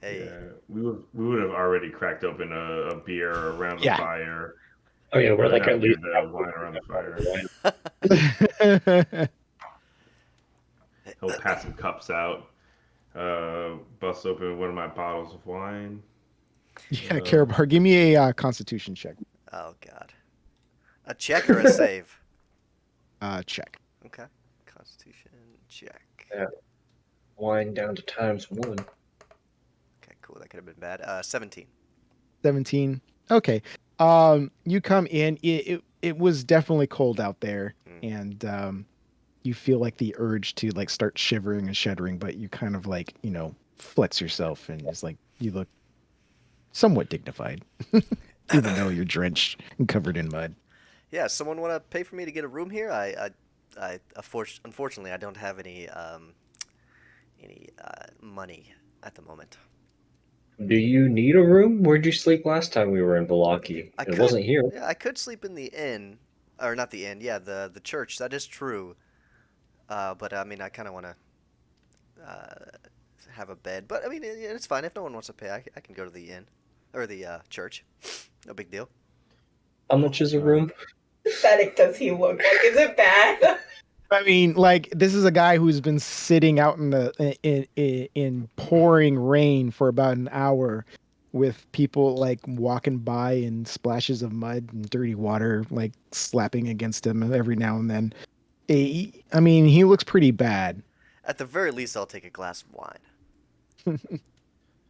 Hey, Yeah, we would have already cracked open a beer around the Yeah. fire, oh yeah, we're or like not at beer, least the wine around the fire. He'll pass some cups out. Bust open one of my bottles of wine. Yeah, Uh, Karabar, give me a Constitution check. oh God, a check or a save? Check. Okay, Constitution check. yeah, wine down to ×1. Okay, cool. That could have been bad. 17. 17. Okay. You come in. It was definitely cold out there, Mm. and you feel like the urge to like start shivering and shuddering, but you kind of like flex yourself and it's like you look somewhat dignified, even though you're drenched and covered in mud. Yeah, someone want to pay for me to get a room here? Unfortunately, I don't have any money at the moment. Do you need a room? Where'd you sleep last time we were in Valaki? I It could, wasn't here. yeah, I could sleep in the inn, or not the inn. Yeah, the church. That is true. But I mean, I kind of want to have a bed. But I mean, it's fine if no one wants to pay. I can go to the inn or the church. No big deal. How much is a room? Pathetic does he look? Like, is it bad? I mean, like this is a guy who's been sitting out in the in pouring rain for about an hour, with people like walking by in splashes of mud and dirty water, like slapping against him every now and then. I mean, he looks pretty bad. At the very least, I'll take a glass of wine.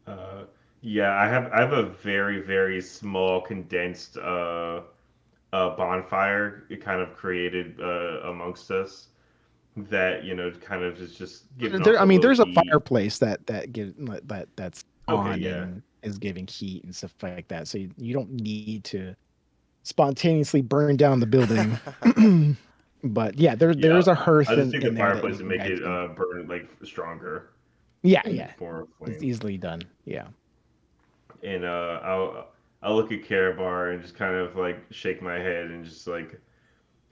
uh, yeah, I have a very very small condensed bonfire it kind of created amongst us that kind of is just giving There, off I a mean, little there's a heat. fireplace that's Okay, on yeah, and is giving heat and stuff like that. So you don't need to spontaneously burn down the building. But yeah, yeah. there's a I'll hearth just take the in there that fireplace you and make guys it can. burn like stronger, Yeah, yeah, more it's flame. easily done. Yeah. And I'll look at Carabar and just kind of like shake my head and just like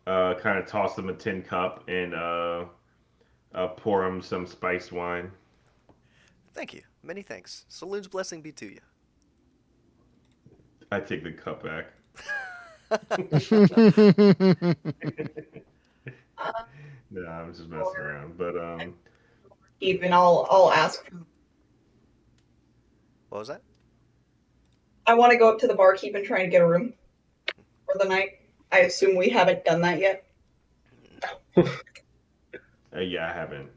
kind of toss him a tin cup and pour him some spiced wine. Thank you. Many thanks. Saloon's blessing be to you. I take the cup back. No, I'm just messing around. But Even I'll ask. What was that? I want to go up to the barkeep and try and get a room for the night. I assume we haven't done that yet. Yeah, I haven't.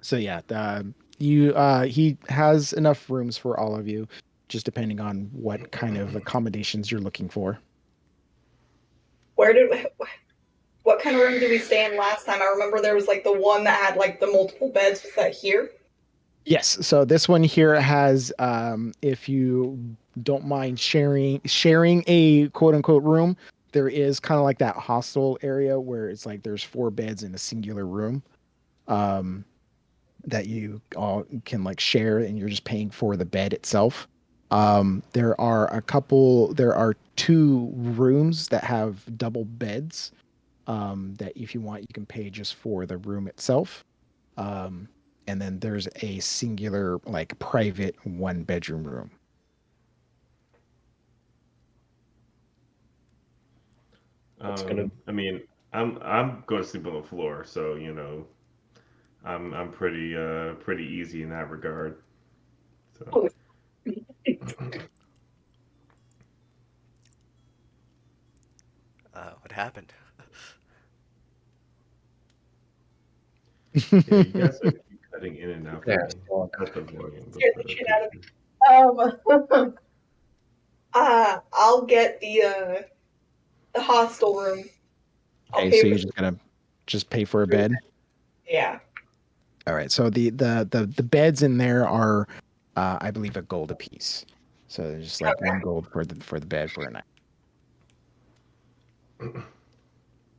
So yeah, he has enough rooms for all of you, just depending on what kind of accommodations you're looking for. Where did what kind of room did we stay in last time? I remember there was like the one that had like the multiple beds. Was that here? Yes, so this one here has, if you don't mind sharing a quote unquote room, there is kind of like that hostel area where it's like there's 4 beds in a singular room, um, that you all can like share, and you're just paying for the bed itself. There are 2 rooms that have double beds, that if you want, you can pay just for the room itself. Um, and then there's a singular, like, private 1 bedroom room. That's gonna. I mean, I'm going to sleep on the floor, so I'm pretty easy in that regard. So Oh, What happened? yeah, you guys are keep cutting in and out for Yeah. me. Not the volume, but scared the the shit out of picture. me. I'll get the hostel room. I'll Okay, pay so for you're just gonna just pay for a bed. yeah. All right. So the beds in there are, I believe, a gold apiece. So there's just like 1 gold for the bed for a night.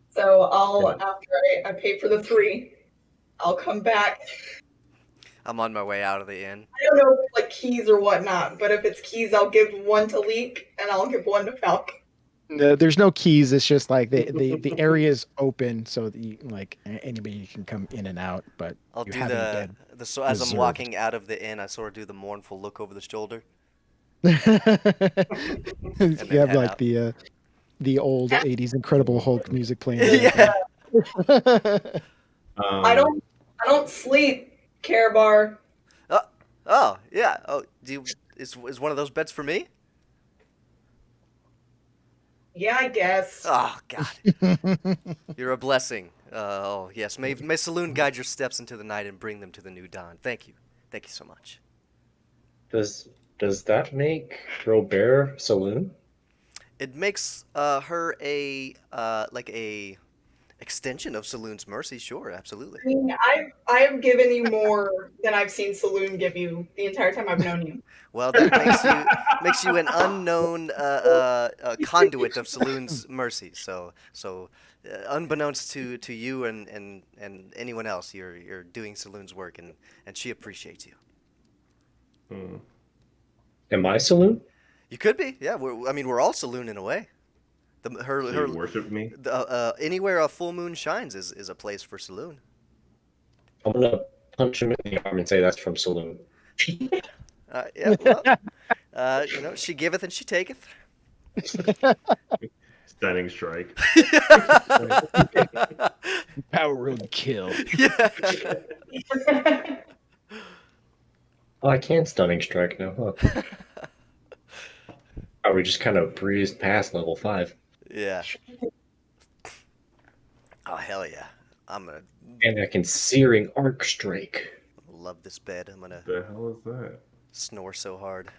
So I'll And after I pay for the 3, I'll come back. I'm on my way out of the inn. I don't know if it's like keys or whatnot, but if it's keys, I'll give 1 to Leek and I'll give 1 to Falk. No, there's no keys. It's just like the area is open, so like anybody can come in and out. But I'll you do have a bed so as I'm reserved. walking out of the inn, I sort of do the mournful look over the shoulder You and then have head like out. the old '80s Incredible Hulk music playing in the Yeah. background. I um, don't I don't sleep, Care Bar. Oh, oh, yeah. Oh, is one of those beds for me? Yeah, I guess. Oh, God. You're a blessing. Oh, yes. May Saloon guide your steps into the night and bring them to the new dawn. Thank you. Thank you so much. Does that make Robert Saloon? It makes her a like a extension of Saloon's mercy. Sure, absolutely. I mean, I've given you more than I've seen Saloon give you the entire time I've known you. Well, that makes you an unknown conduit of Saloon's mercy. Unbeknownst to you and anyone else, you're doing Saloon's work, and she appreciates you. hmm. Am I Saloon? You could be, yeah. I mean, we're all Saloon in a way. The her So her you worship me? anywhere a full moon shines is a place for Saloon. I'm gonna punch him in the arm and say that's from Saloon. Yeah, well, she giveth and she taketh. Stunning strike. Power road kill. Yeah. Oh, I can stunning strike now, huh? Oh, we just kind of breezed past level 5. Yeah. Oh hell yeah! I'm gonna And I can searing arc strike. love this bed. I'm gonna The hell is that? snore so hard.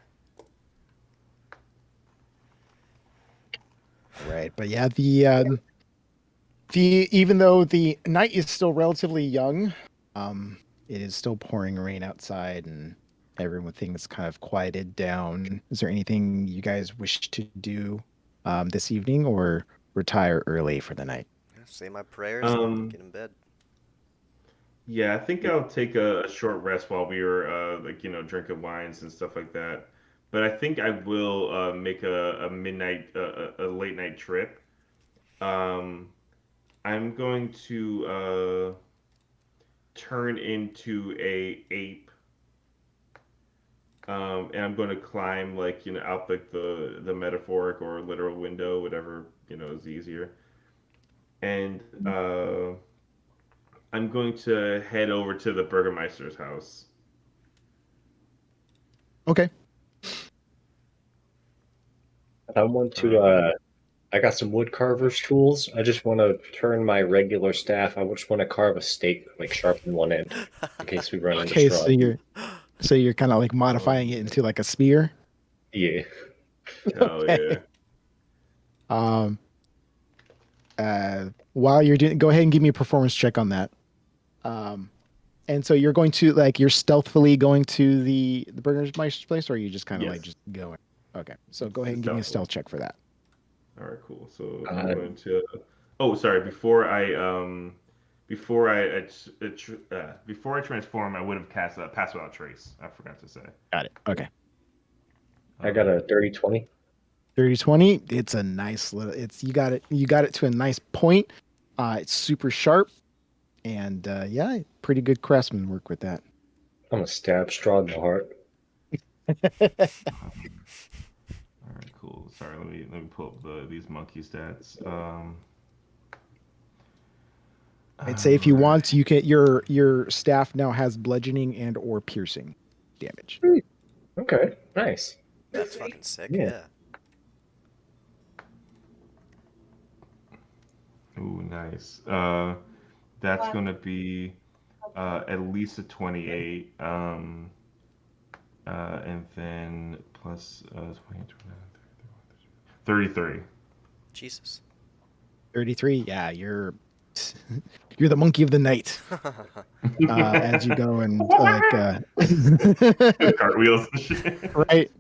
Right, but yeah, the even though the night is still relatively young, it is still pouring rain outside, and everything's kind of quieted down. Is there anything you guys wish to do, this evening, or retire early for the night? Say my prayers and Um, get in bed. yeah, I think I'll take a short rest while we were like drinking wines and stuff like that. But I think I will make a midnight a late night trip. Um, I'm going to turn into a ape, and I'm going to climb like out like the metaphoric or literal window, whatever is easier. And I'm going to head over to the Burgermeister's house. Okay. I want to. I got some wood carver's tools. I just want to turn my regular staff. I just want to carve a stake, like sharpen one end, in case we run into Okay, so Strahd. you're kind of like modifying it into like a spear. Yeah. Oh yeah. Um, while you're doing, go ahead and give me a performance check on that. Um, and so you're going to like you're stealthily going to the Burgermeister's place, or are you just kind of like Yes. just going? Okay, so go ahead and give me a stealth check for that. All right, cool. So I'm Uh, going to. Oh, sorry. Before I transform, I would have cast pass without trace. I forgot to say. Got it. Okay. I got a 30-20. 30-20. It's a nice little. It's you got it to a nice point. It's super sharp, and yeah, pretty good craftsman work with that. I'm gonna stab Strahd in the heart. All right, cool. Sorry, let me pull up these monkey stats. I'd say if you Alright. want, you can your staff now has bludgeoning and or piercing damage. Okay, nice. That's fucking sick. Yeah. Yeah. Ooh, nice. That's gonna be at least a 28. And then plus 20, 33. Jesus. 33. Yeah, you're the monkey of the night. As you go and like Cartwheels and shit. right,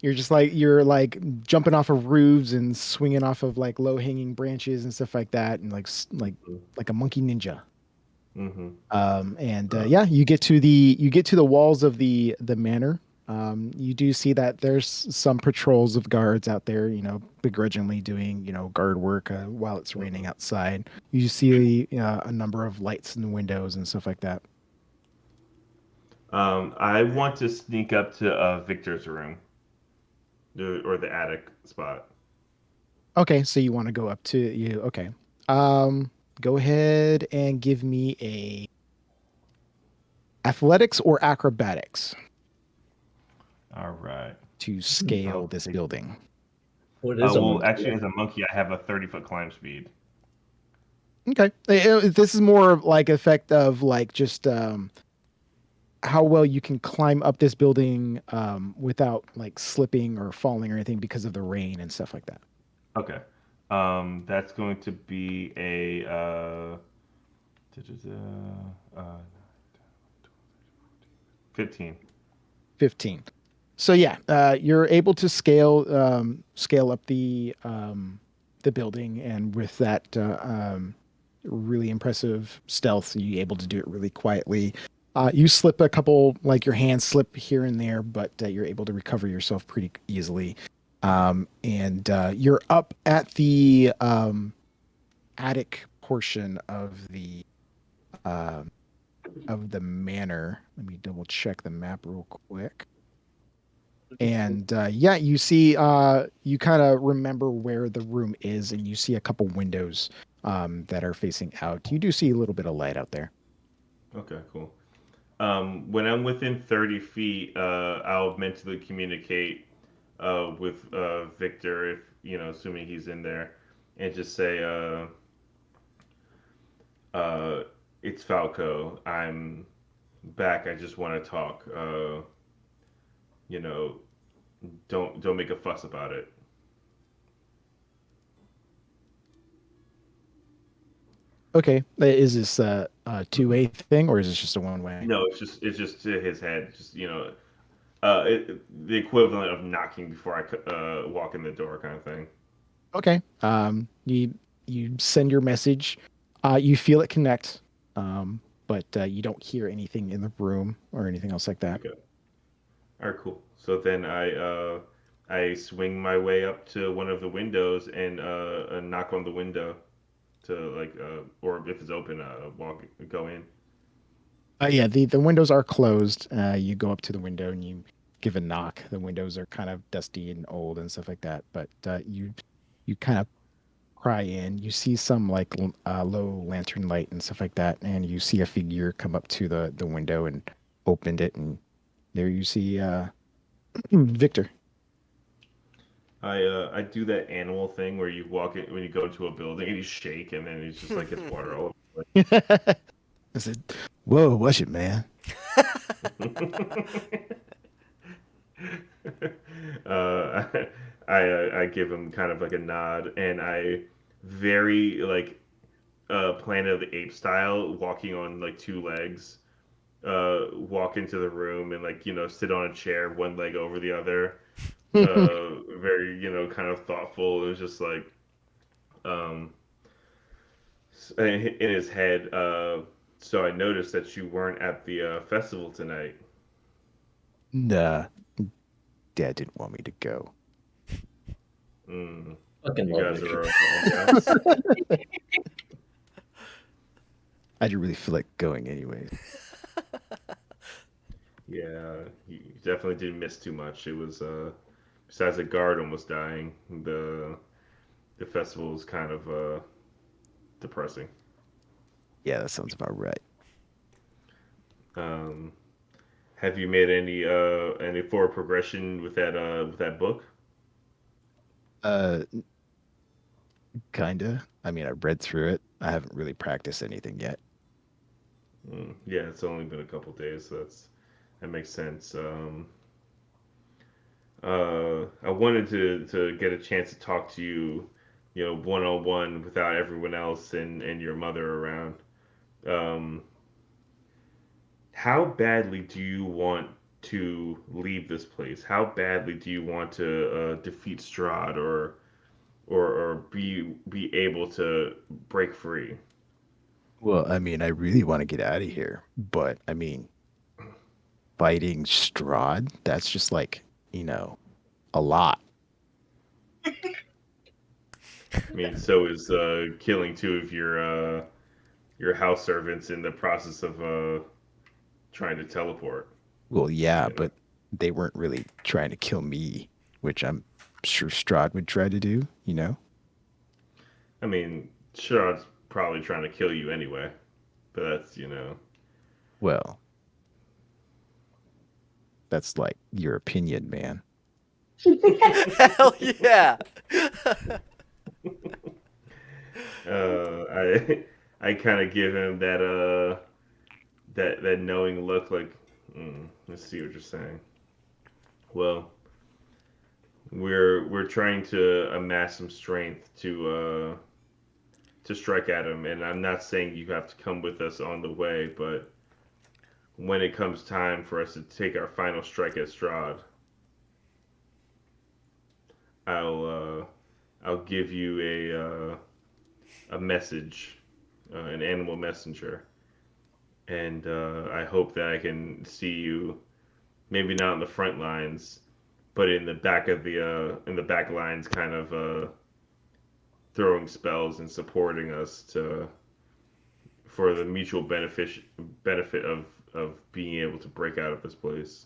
you're like jumping off of roofs and swinging off of like low hanging branches and stuff like that, and like a monkey ninja. Mm-hmm. And yeah, you get to the walls of the manor. You do see that there's some patrols of guards out there, begrudgingly doing, guard work while it's raining outside. You see a number of lights in the windows and stuff like that. I want to sneak up to Victor's room, or the attic spot. Okay, so you want to go up to you. Okay. Go ahead and give me a athletics or acrobatics All right. to scale Oh, this building. What is a well, monkey? actually, as a monkey, I have a 30-foot climb speed. Okay. This is more of like effect of like just how well you can climb up this building without like slipping or falling or anything because of the rain and stuff like that. Okay. That's going to be a uh, 15. 15. So yeah, you're able to scale up the building, and with that really impressive stealth, you're able to do it really quietly. You slip a couple, like your hands slip here and there, but you're able to recover yourself pretty easily. And you're up at the attic portion um of the manor. Let me double check the map real quick. And yeah, you kind of remember where the room is, and you see a couple windows that are facing out. You do see a little bit of light out there. Okay, cool. When I'm within 30 feet, I'll mentally communicate with Victor, if assuming he's in there, and just say, uh, "It's Falco. I'm back. I just want to talk. You know, don't make a fuss about it." Okay, is this a two-way thing, or is this just a one-way? No, it's just to his head. Just the equivalent of knocking before I walk in the door, kind of thing. Okay. You send your message. You feel it connect, but you don't hear anything in the room or anything else like that. Okay. All right, cool. So then I swing my way up to one of the windows and knock on the window to or if it's open, go in. Yeah, the windows are closed. You go up to the window and you give a knock. The windows are kind of dusty and old and stuff like that, but you kind of pry in. You see some like low lantern light and stuff like that, and you see a figure come up to the window and opened it, and there you see Victor. I do that animal thing where you walk in when you go into a building and you shake and then it's just like gets water all over I said, "Whoa, watch it, man." the place. uh, I give him kind of like a nod and I very like Planet of the Apes style walking on like two legs walk into the room and like sit on a chair one leg over the other very kind of thoughtful. It was just like um in his head. So I noticed that you weren't at the festival tonight. Nah, Dad didn't want me to go. Mm, Fucking you love guys it. are on the outs. I didn't really feel like going anyways. Yeah, you definitely didn't miss too much. It was besides the guard almost dying, the festival was kind of depressing. Yeah, that sounds about right. Um, have you made any forward progression with that book? Uh, Kinda. I mean, I read through it. I haven't really practiced anything yet. Yeah, it's only been a couple days, so that makes sense. I wanted to get a chance to talk to you, one on one without everyone else and your mother around. Um, how badly do you want to leave this place? How badly do you want to defeat Strahd or be able to break free? Well, I mean, I really want to get out of here, but I mean, fighting Strahd, that's just like, you know, a lot. I mean, so is killing two of your house servants in the process of trying to teleport. Well, yeah, You know, but they weren't really trying to kill me, which I'm sure Strahd would try to do, you know? I mean, Sharad's probably trying to kill you anyway, but that's Well, that's like your opinion, man. Hell yeah! I kind of give him that knowing look like, let's see what you're saying. Well, we're trying to amass some strength to strike at him, and I'm not saying you have to come with us on the way, but when it comes time for us to take our final strike at Strahd, I'll I'll give you a message, an animal messenger, and I hope that I can see you. Maybe not in the front lines, but in the back of the in the back lines, kind of throwing spells and supporting us to for the mutual benefit of being able to break out of this place.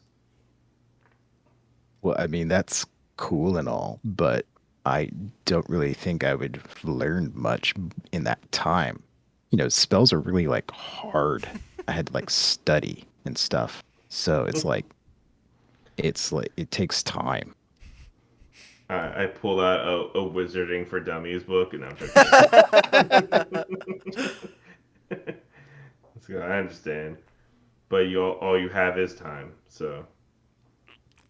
Well, I mean, that's cool and all, but I don't really think I would learn much in that time. You know, spells are really like hard. I had to like study and stuff. So it's like it takes time. I pull out a Wizarding for Dummies book, and I'm joking. I understand, but all you have is time, so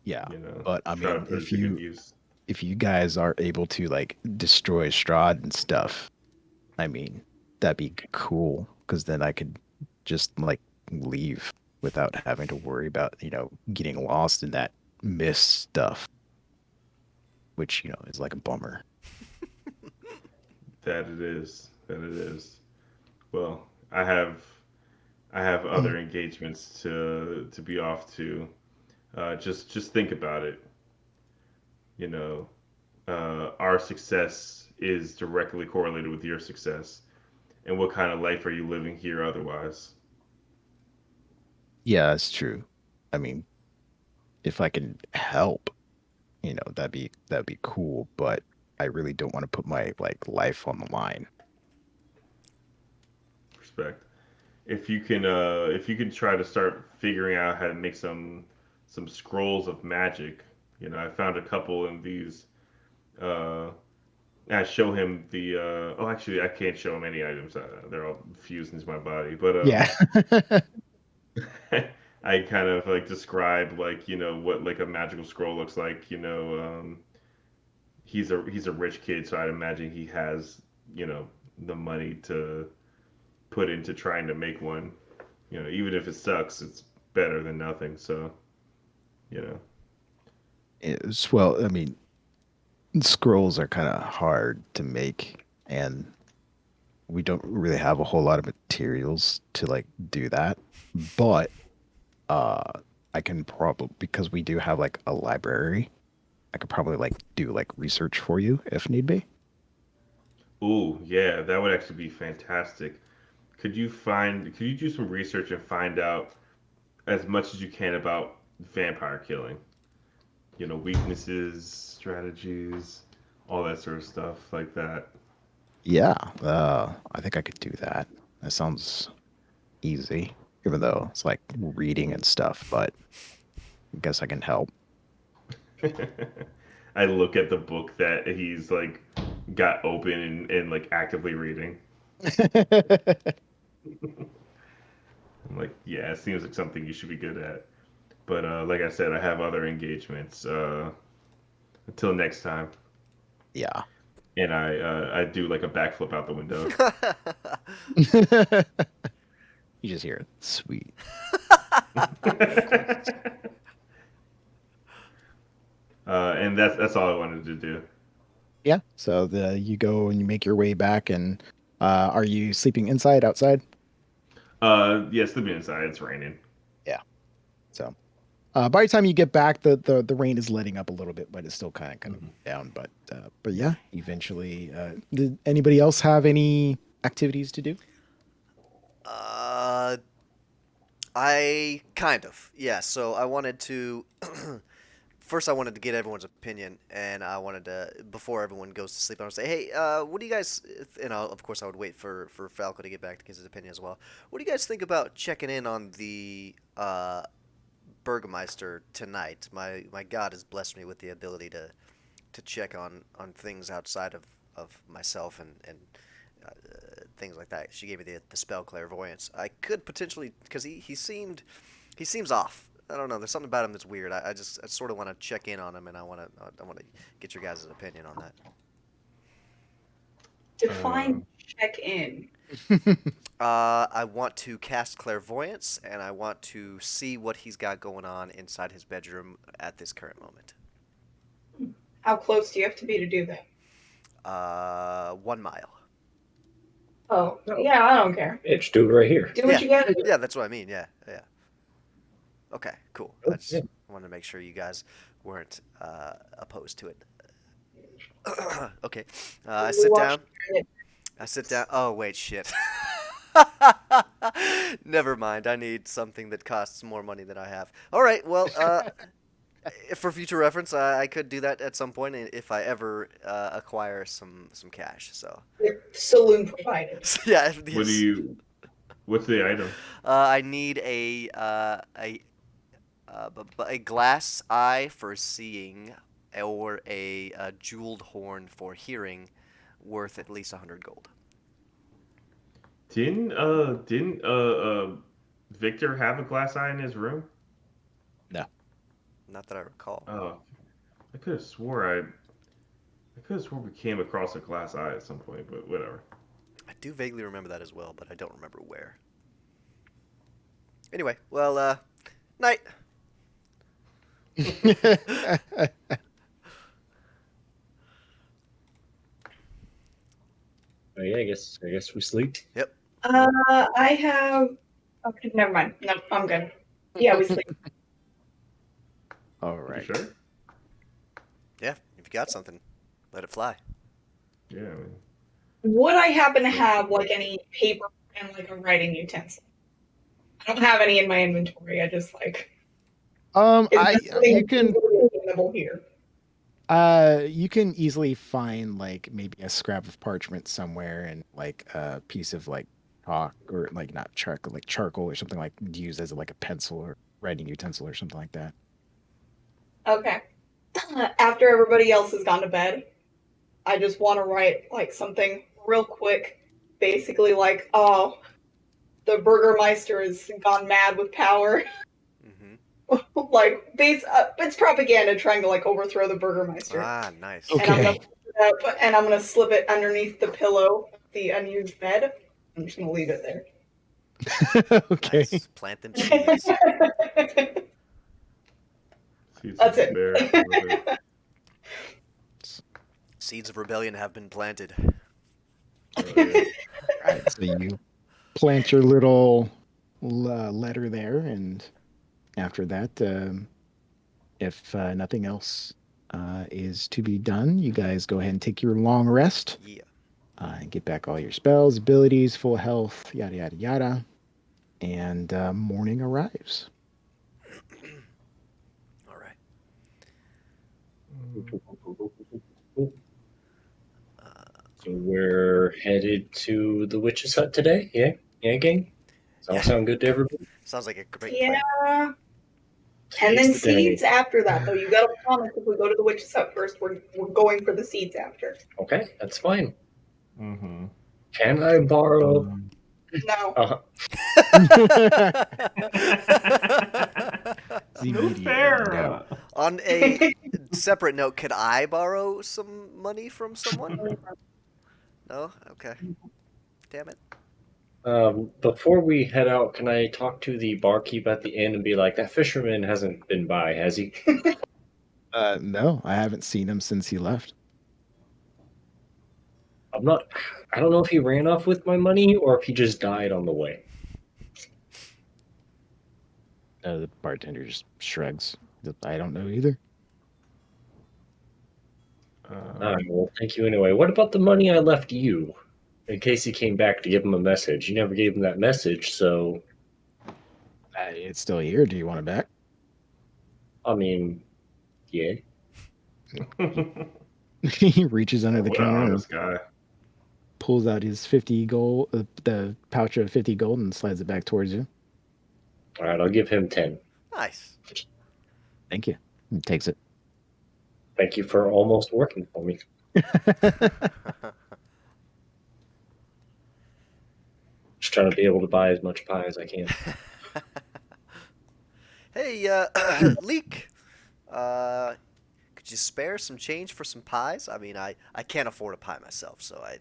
Yeah. But I try to mean, put it to good use. if you guys are able to like destroy Strahd and stuff, I mean, that'd be cool because then I could just like leave without having to worry about, getting lost in that mist stuff, which, is like a bummer. That it is. That it is. Well, I have other engagements to be off to. Just think about it. You know, our success is directly correlated with your success. And what kind of life are you living here otherwise? Yeah, that's true. I mean, if I can help, that'd be cool, but I really don't want to put my like life on the line. Respect. If you can try to start figuring out how to make some scrolls of magic. I found a couple in these Uh, and I show him the. Oh, actually, I can't show him any items. They're all fused into my body. But Yeah. I kind of like describe like what like a magical scroll looks like. He's a rich kid, so I'd imagine he has the money to put into trying to make one. Even if it sucks, it's better than nothing. So you know. Well, I mean, scrolls are kind of hard to make, and we don't really have a whole lot of materials to like do that. But uh, I can probably, because we do have like a library, I could probably like do like research for you if need be. Ooh, yeah, that would actually be fantastic. Could you do some research and find out as much as you can about vampire killing? Weaknesses, strategies, all that sort of stuff like that. Yeah, I think I could do that. That sounds easy, even though it's like reading and stuff, but I guess I can help. I look at the book that he's like got open and like actively reading. I'm like, yeah, it seems like something you should be good at. But like I said, I have other engagements. Until next time, Yeah. and I do like a backflip out the window. You just hear it. Sweet. And that's all I wanted to do. Yeah. So you go and you make your way back, and are you sleeping inside, outside? Yeah, sleeping inside. It's raining. Yeah. So by the time you get back, the rain is letting up a little bit, but it's still kind of Mhm. down. But yeah, eventually. Did anybody else have any activities to do? Uh, I kind of, yeah. So I wanted to first I wanted to get everyone's opinion, and I wanted to before everyone goes to sleep, I would say, hey, what do you guys? And of course I would wait for Falco to get back to get his opinion as well. What do you guys think about checking in on the Burgermeister tonight? My God has blessed me with the ability to check on things outside of myself and things like that. She gave me the spell clairvoyance. I could potentially because he seems off. I don't know. There's something about him that's weird. I sort of want to check in on him, and I want to get your guys' opinion on that. Uh, Define check in. I want to cast clairvoyance, and I want to see what he's got going on inside his bedroom at this current moment. How close do you have to be to do that? 1 mile. Oh, No, yeah, I don't care. yeah, just do it right here. Do what Yeah, you gotta do. yeah, that's what I mean. Yeah, yeah. Okay, cool. I Oh, yeah. just wanted to make sure you guys weren't opposed to it. Okay, I We sit watch down. I sit down. Oh wait, shit. Never mind. I need something that costs more money than I have. All right. Well, for future reference, I could do that at some point if I ever acquire some cash. So, saloon provided. yeah. what do Yes. you? What's the item? I need a glass eye for seeing, or a jeweled horn for hearing, worth at least 100 gold. Didn't Victor have a glass eye in his room? No. Not that I recall. Oh, I could have swore I could have swore we came across a glass eye at some point, but whatever. I do vaguely remember that as well, but I don't remember where. Anyway, well, night. Oh, yeah, I guess we sleep. Yep. I have. Okay, never mind. No, I'm good. Yeah, we sleep. All Are you right. sure? Yeah. If you got something, let it fly. Yeah. I mean, Would I happen to have like any paper and like a writing utensil? I don't have any in my inventory. I just like is I there something you can available here? You can easily find like maybe a scrap of parchment somewhere and like a piece of like chalk or like not charcoal, like charcoal or something like used as like a pencil or writing utensil or something like that. Okay. After everybody else has gone to bed, I just want to write like something real quick, basically like, oh, the Burgermeister has gone mad with power. Mm-hmm. Like it's propaganda trying to like overthrow the Burgermeister. Ah, nice. And I'm gonna Okay. and I'm gonna slip it underneath the pillow, the unused bed. I'm just gonna leave it there. Okay. Nice. Plant them seeds. Seeds of That's despair. I love it. it. Seeds of rebellion have been planted. Oh, yeah. Right. So you plant your little letter there, and after that, if nothing else is to be done, you guys go ahead and take your long rest Yeah. and get back all your spells, abilities, full health, yada yada yada. And morning arrives. All right. So we're headed to the witch's hut today. Yeah, yeah, gang. Does all Yeah. sound good to everybody? Sounds like a great plan. Yeah. And Today's then the day. seeds after that, though. You gotta promise if we go to the witch's hut first, we're going for the seeds after. Okay, that's fine. Mm-hmm. Can I borrow? No. It's No immediately fair. no. On a separate note, could I borrow some money from someone? No? Okay. Damn it. Before we head out, can I talk to the barkeep at the inn and be like, that fisherman hasn't been by, has he? No, I haven't seen him since he left. I'm not. I don't know if he ran off with my money or if he just died on the way. The bartender just shrugs. I don't know either. All right, well, thank you anyway. What about the money I left you? In case he came back to give him a message. You never gave him that message, so It's still here. Do you want it back? I mean, yeah. He reaches under the What an counter and honest guy. pulls out his 50 gold, the pouch of 50 gold, and slides it back towards you. All right, I'll give him 10. Nice. Thank you. He takes it. Thank you for almost working for me. Just trying to be able to buy as much pie as I can. Hey, Leek. Could you spare some change for some pies? I mean, I can't afford a pie myself, so I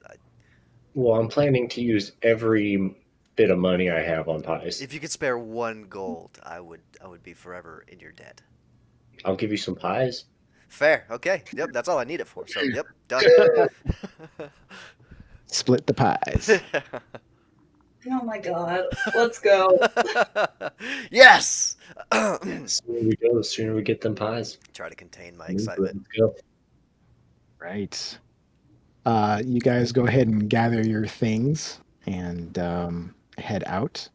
Well, I'm planning to use every bit of money I have on pies. if you could spare 1 gold, I would be forever in your debt. I'll give you some pies. Fair. Okay. Yep. That's all I need it for. So, yep. Done. Split the pies. Oh my god. Let's go. Yes. The sooner we go, the sooner we get them pies. Try to contain my Let's excitement. go. Right. You guys go ahead and gather your things and head out.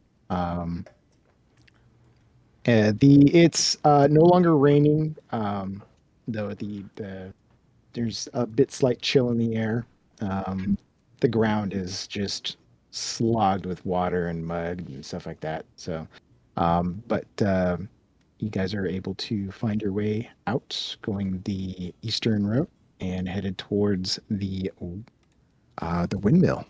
It's no longer raining, though there's a bit slight chill in the air. The ground is just slogged with water and mud and stuff like that. So, but you guys are able to find your way out, going the eastern route and headed towards the windmill.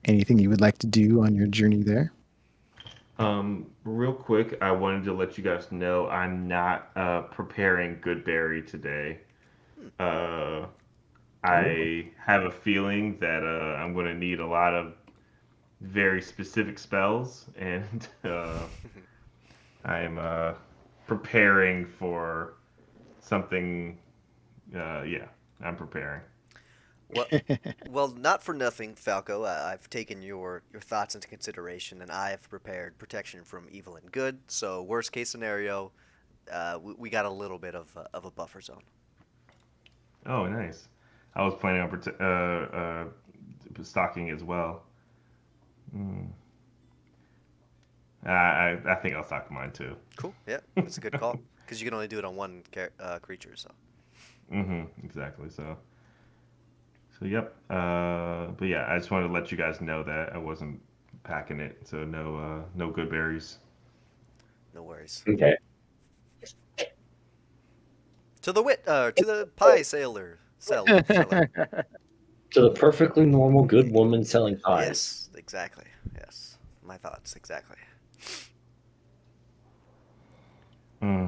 Anything you would like to do on your journey there? Real quick, I wanted to let you guys know I'm not preparing good berry today. Uh, I have a feeling that I'm going to need a lot of very specific spells, and I'm preparing for something. Yeah, I'm preparing. Well, well, not for nothing, Falco. I've taken your thoughts into consideration, and I have prepared protection from evil and good. So, worst case scenario, we got a little bit of a buffer zone. Oh, nice. I was planning on stocking as well. Mm. I think I'll stock mine too. Cool. Yeah, that's a good call. Because you can only do it on one creature. So. Exactly. So yep. But yeah, I just wanted to let you guys know that I wasn't packing it, so no good berries. No worries. Okay. To the pie seller. To the perfectly normal, good woman selling pies. Yes, exactly. Yes, my thoughts exactly. Hmm.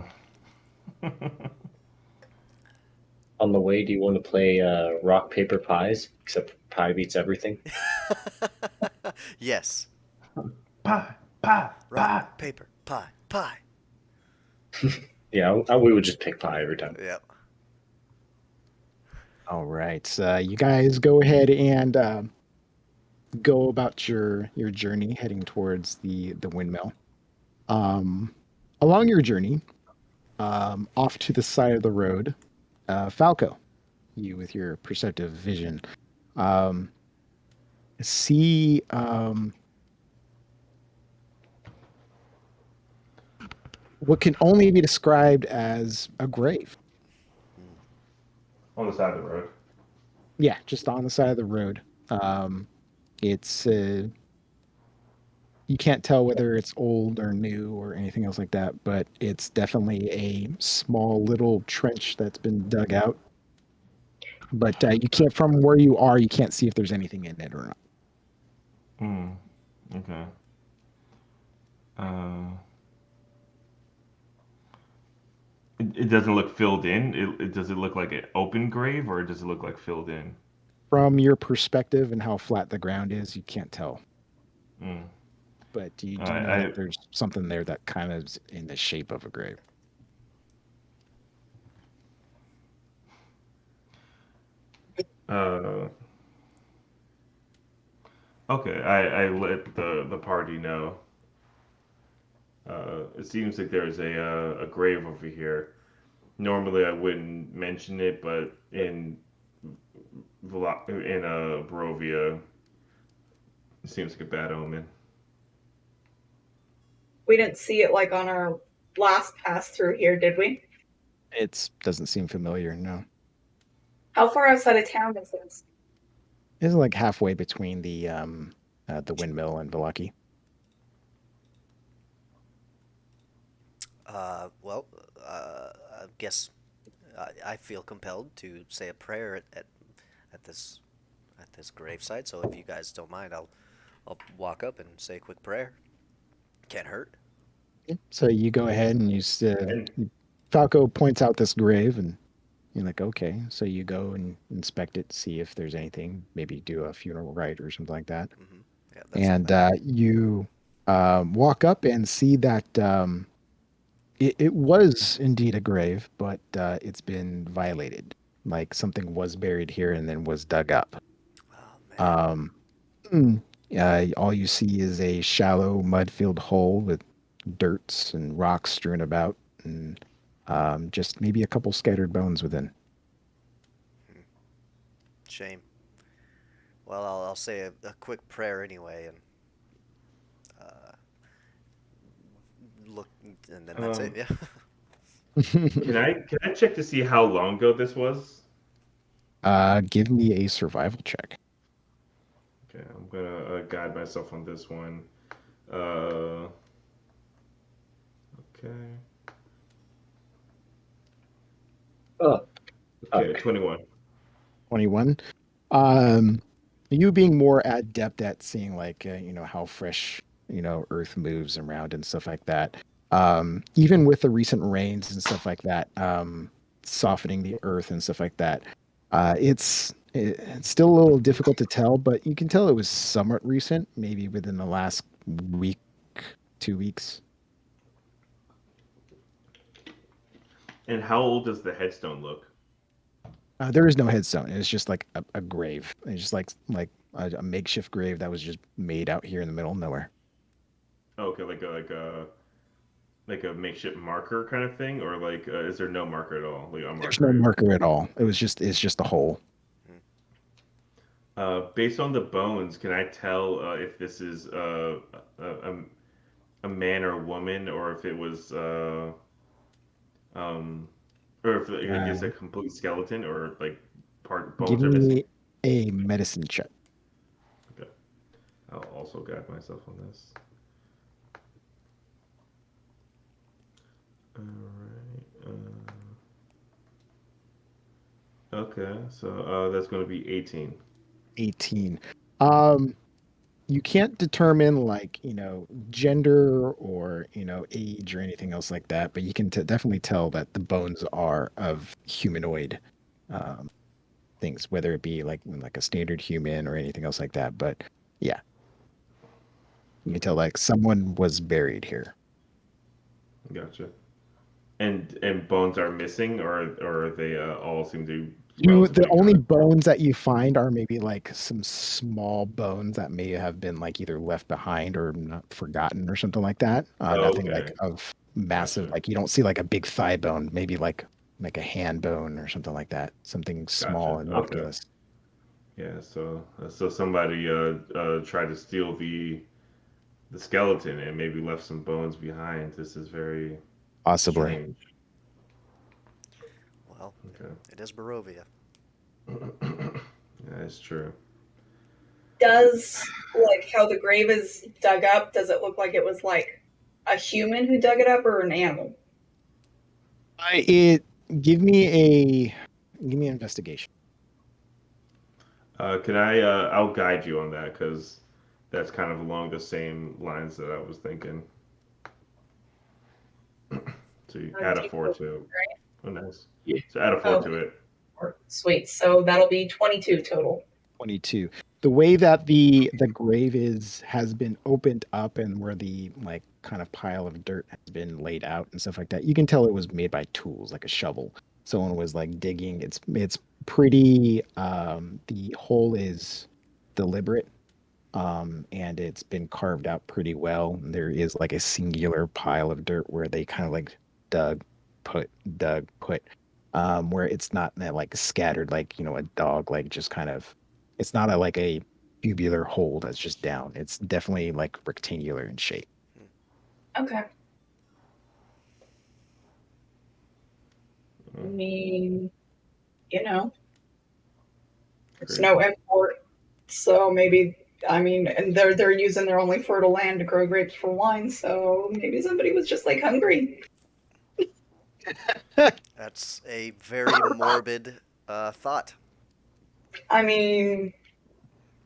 On the way, do you want to play rock, paper, pies? Except pie beats everything. Yes. Pie, pie, Rock, pie. paper, pie, pie. Yeah, we would just pick pie every time. Yep. All right. You guys go ahead and go about your journey heading towards the windmill. Um, Along your journey, off to the side of the road, Falco, you with your perceptive vision, um, see what can only be described as a grave. Mm. On the side of the road. Yeah, just on the side of the road. It's you can't tell whether it's old or new or anything else like that, but it's definitely a small little trench that's been dug out. But you can't, from where you are, you can't see if there's anything in it or not. Hmm. Okay. Uh, it doesn't look filled in. Does it look like an open grave or does it look like filled in? From your perspective and how flat the ground is, you can't tell. Mm. But you All do know that right. there's something there that kind of is in the shape of a grave. Okay. I let the party know. It seems like there's a grave over here. Normally I wouldn't mention it, but in Barovia, it seems like a bad omen. We didn't see it like on our last pass through here, did we? It doesn't seem familiar, no. How far outside of town is this? It's like halfway between the windmill and Valaki. Well, I guess I feel compelled to say a prayer at this gravesite. So if you guys don't mind, I'll walk up and say a quick prayer. Can't hurt. Yeah. So you go ahead and And Falco points out this grave, and you're like, okay. So you go and inspect it, see if there's anything, maybe do a funeral rite or something like that. Hmm. Yeah, that's the And plan. you walk up and see that it was indeed a grave, but it's been violated. Like something was buried here and then was dug up. Oh man. Um, all you see is a shallow mud-filled hole with dirts and rocks strewn about, and just maybe a couple scattered bones within. Hmm. Shame. Well, I'll say a quick prayer anyway, and uh, look, and then that's it. um, Yeah. can I check to see how long ago this was? Give me a survival check. Okay, I'm gonna guide myself on this one. Uh, okay. Oh, Okay, fuck. 21. 21. Um, you being more adept at seeing like how fresh Earth moves around and stuff like that. Even with the recent rains and stuff like that, softening the Earth and stuff like that, it's still a little difficult to tell, but you can tell it was somewhat recent, maybe within the last week, 2 weeks. And how old does the headstone look? There is no headstone. It's just like a grave. It's just like a makeshift grave that was just made out here in the middle of nowhere. Oh, okay, like a makeshift marker kind of thing, or like is there no marker at all, like on There's mark no grave? marker at all. It's just a hole. Hmm. Based on the bones, can I tell if this is a man or a woman, or if it was um, or if like, it's Uh, a complete skeleton, or like part Give bones are missing? me a medicine check. Okay, I'll also guide myself on this. All right. Okay, so that's going to be 18. 18. Um, you can't determine like, gender or, age or anything else like that, but you can definitely tell that the bones are of humanoid um, things, whether it be like a standard human or anything else like that. But yeah, you can tell like someone was buried here. Gotcha. And bones are missing, or they all seem to be The relatively only intact. bones that you find are maybe like some small bones that may have been like either left behind or not forgotten or something like that. Nothing like Okay, of massive, gotcha, like you don't see like a big thigh bone, maybe like a hand bone or something like that. Something gotcha. small, Okay, innocuous, yeah. So somebody tried to steal the skeleton and maybe left some bones behind. This is very possibly. strange. Well, Okay, it is Barovia. yeah, that's true. Does like how the grave is dug up? Does it look like it was like a human who dug it up or an animal? It give me an investigation. Can I? I'll guide you on that because that's kind of along the same lines that I was thinking. So you add a Do you four know, to it. right? Oh, nice. Yeah. So add a four Oh, to it. sweet. So that'll be 22 total. 22. The way that the grave is has been opened up and where the like kind of pile of dirt has been laid out and stuff like that, you can tell it was made by tools, like a shovel. Someone was like digging. It's pretty the hole is deliberate, and it's been carved out pretty well. There is like a singular pile of dirt where they kind of like dug, put, where it's not like scattered like a dog like just kind of. It's not a like a tubular hole that's just down. It's definitely like rectangular in shape. Okay. I mean, you know, it's Great. no import, so maybe I mean, and they're using their only fertile land to grow grapes for wine, so maybe somebody was just like hungry. That's a very morbid thought. I mean,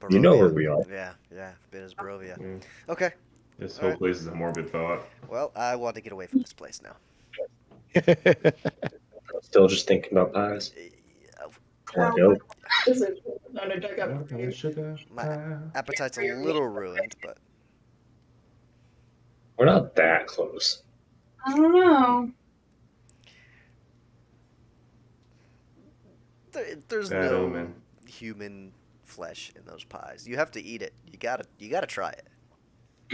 You know where Barovia. we are. Yeah, it is Barovia. Mm, Okay, this all whole right. place is a morbid thought. Well, I want to get away from this place now. Still just thinking about pies. Come on, well, go. this is not a dug up Okay, grave. sugar My pie. appetite's a little ruined, but We're not that close. I don't know. there's Bad no omen. human flesh in those pies. You have to eat it. You gotta try it.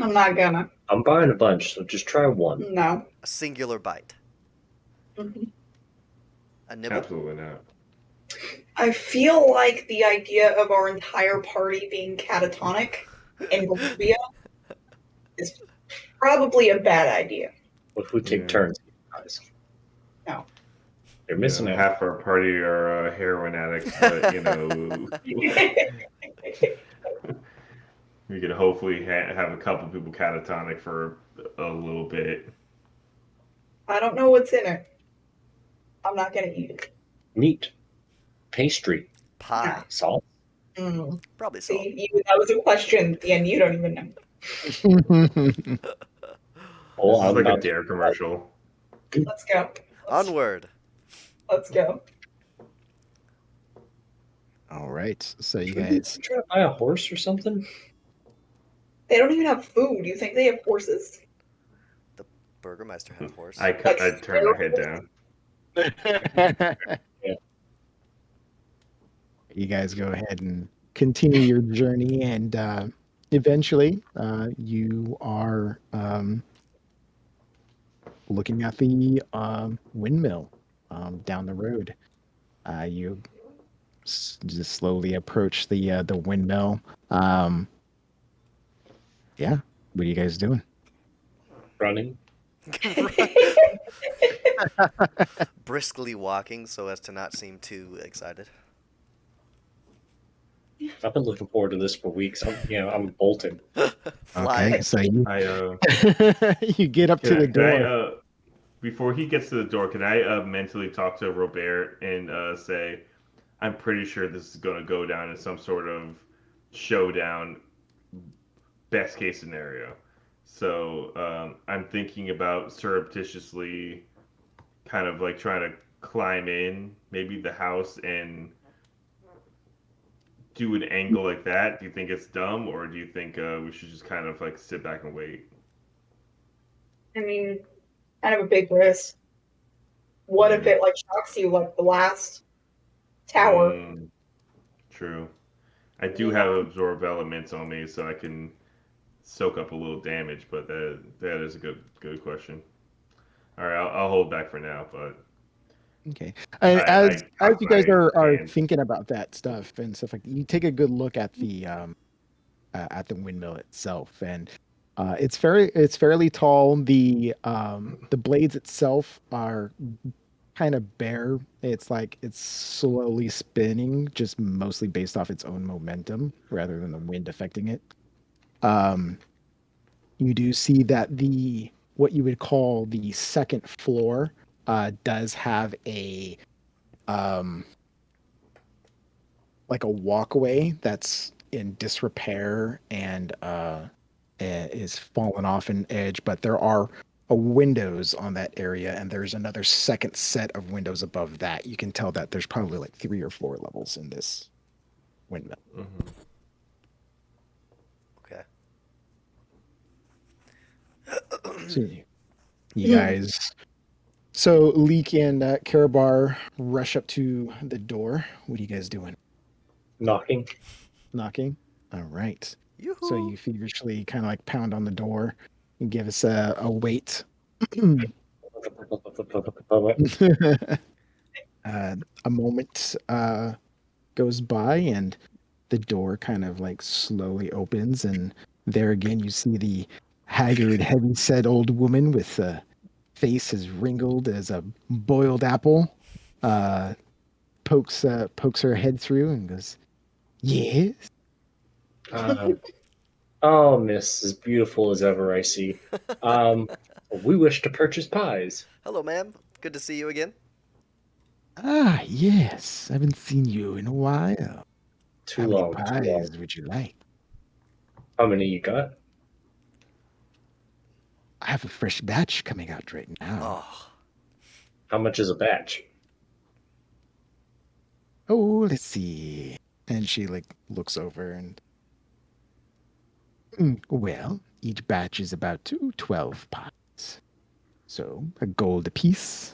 I'm not gonna. I'm buying a bunch, so just try one. No. A singular bite. Mhm. A nibble. Absolutely not. I feel like the idea of our entire party being catatonic in Bolivia is probably a bad idea. What if we take Yeah. turns eating pies? No. You're missing out. Half our party are heroin addicts, but we could hopefully have a couple people catatonic for a little bit. I don't know what's in it. I'm not gonna eat it. Meat, pastry, No. Pie. salt. Mm. Probably salt. See, that was a question at the end. You don't even know. Oh, This is I'm like a about to. dare commercial. Let's go. Onward. Let's go. All right, so you Should we guys. try to buy a horse or something? They don't even have food. You think they have horses? The Burgermeister had a horse. I Like turned my head down. Yeah. You guys go ahead and continue your journey, and eventually, you are looking at the windmill down the road. You just slowly approach the windmill. Um, yeah, what are you guys doing? Running. Briskly walking so as to not seem too excited. I've been looking forward to this for weeks. I'm bolting. Flying. Okay, so you I you get up to the can I door. before he gets to the door, can I mentally talk to Robert and say, I'm pretty sure this is going to go down in some sort of showdown, best case scenario. So I'm thinking about surreptitiously kind of like trying to climb in maybe the house and do an angle like that. Do you think it's dumb, or do you think we should just kind of like sit back and wait? I mean, kind of a big risk. What if Yeah. it like shocks you like the last tower? Mm, true. I do You have know? absorb elements on me, so I can soak up a little damage. But that is a good question. All right, I'll hold back for now. But Okay. And I as cock you guys my are hand. thinking about that stuff and stuff like that, you take a good look at the windmill itself, and it's fairly tall. The blades itself are kind of bare. It's like it's slowly spinning, just mostly based off its own momentum rather than the wind affecting it. Um, you do see that the what you would call the second floor does have a um like a walkway that's in disrepair and is fallen off an edge, but there are windows on that area, and there's another second set of windows above that. You can tell that there's probably like 3 or 4 levels in this windmill. Hmm. Okay. So you guys, so Leek and Karabar rush up to the door. What are you guys doing? Knocking. Knocking. All right. So Yoo-hoo. you feverishly kind of like pound on the door and give us a wait. A moment goes by, and the door kind of like slowly opens, and there again you see the haggard, heavy-set old woman with a face as wrinkled as a boiled apple. Uh, pokes her head through and goes, "Yes." uh, oh, miss, as beautiful as ever I see. Um, we wish to purchase pies. Hello, ma'am. Good to see you again. Ah, yes. I haven't seen you in a while. Too How many long, too long. pies would you like? How many you got? I have a fresh batch coming out right now. Oh, How much is a batch? Oh, let's see. And she like looks over and well, each batch is about 12 pies. So a gold apiece.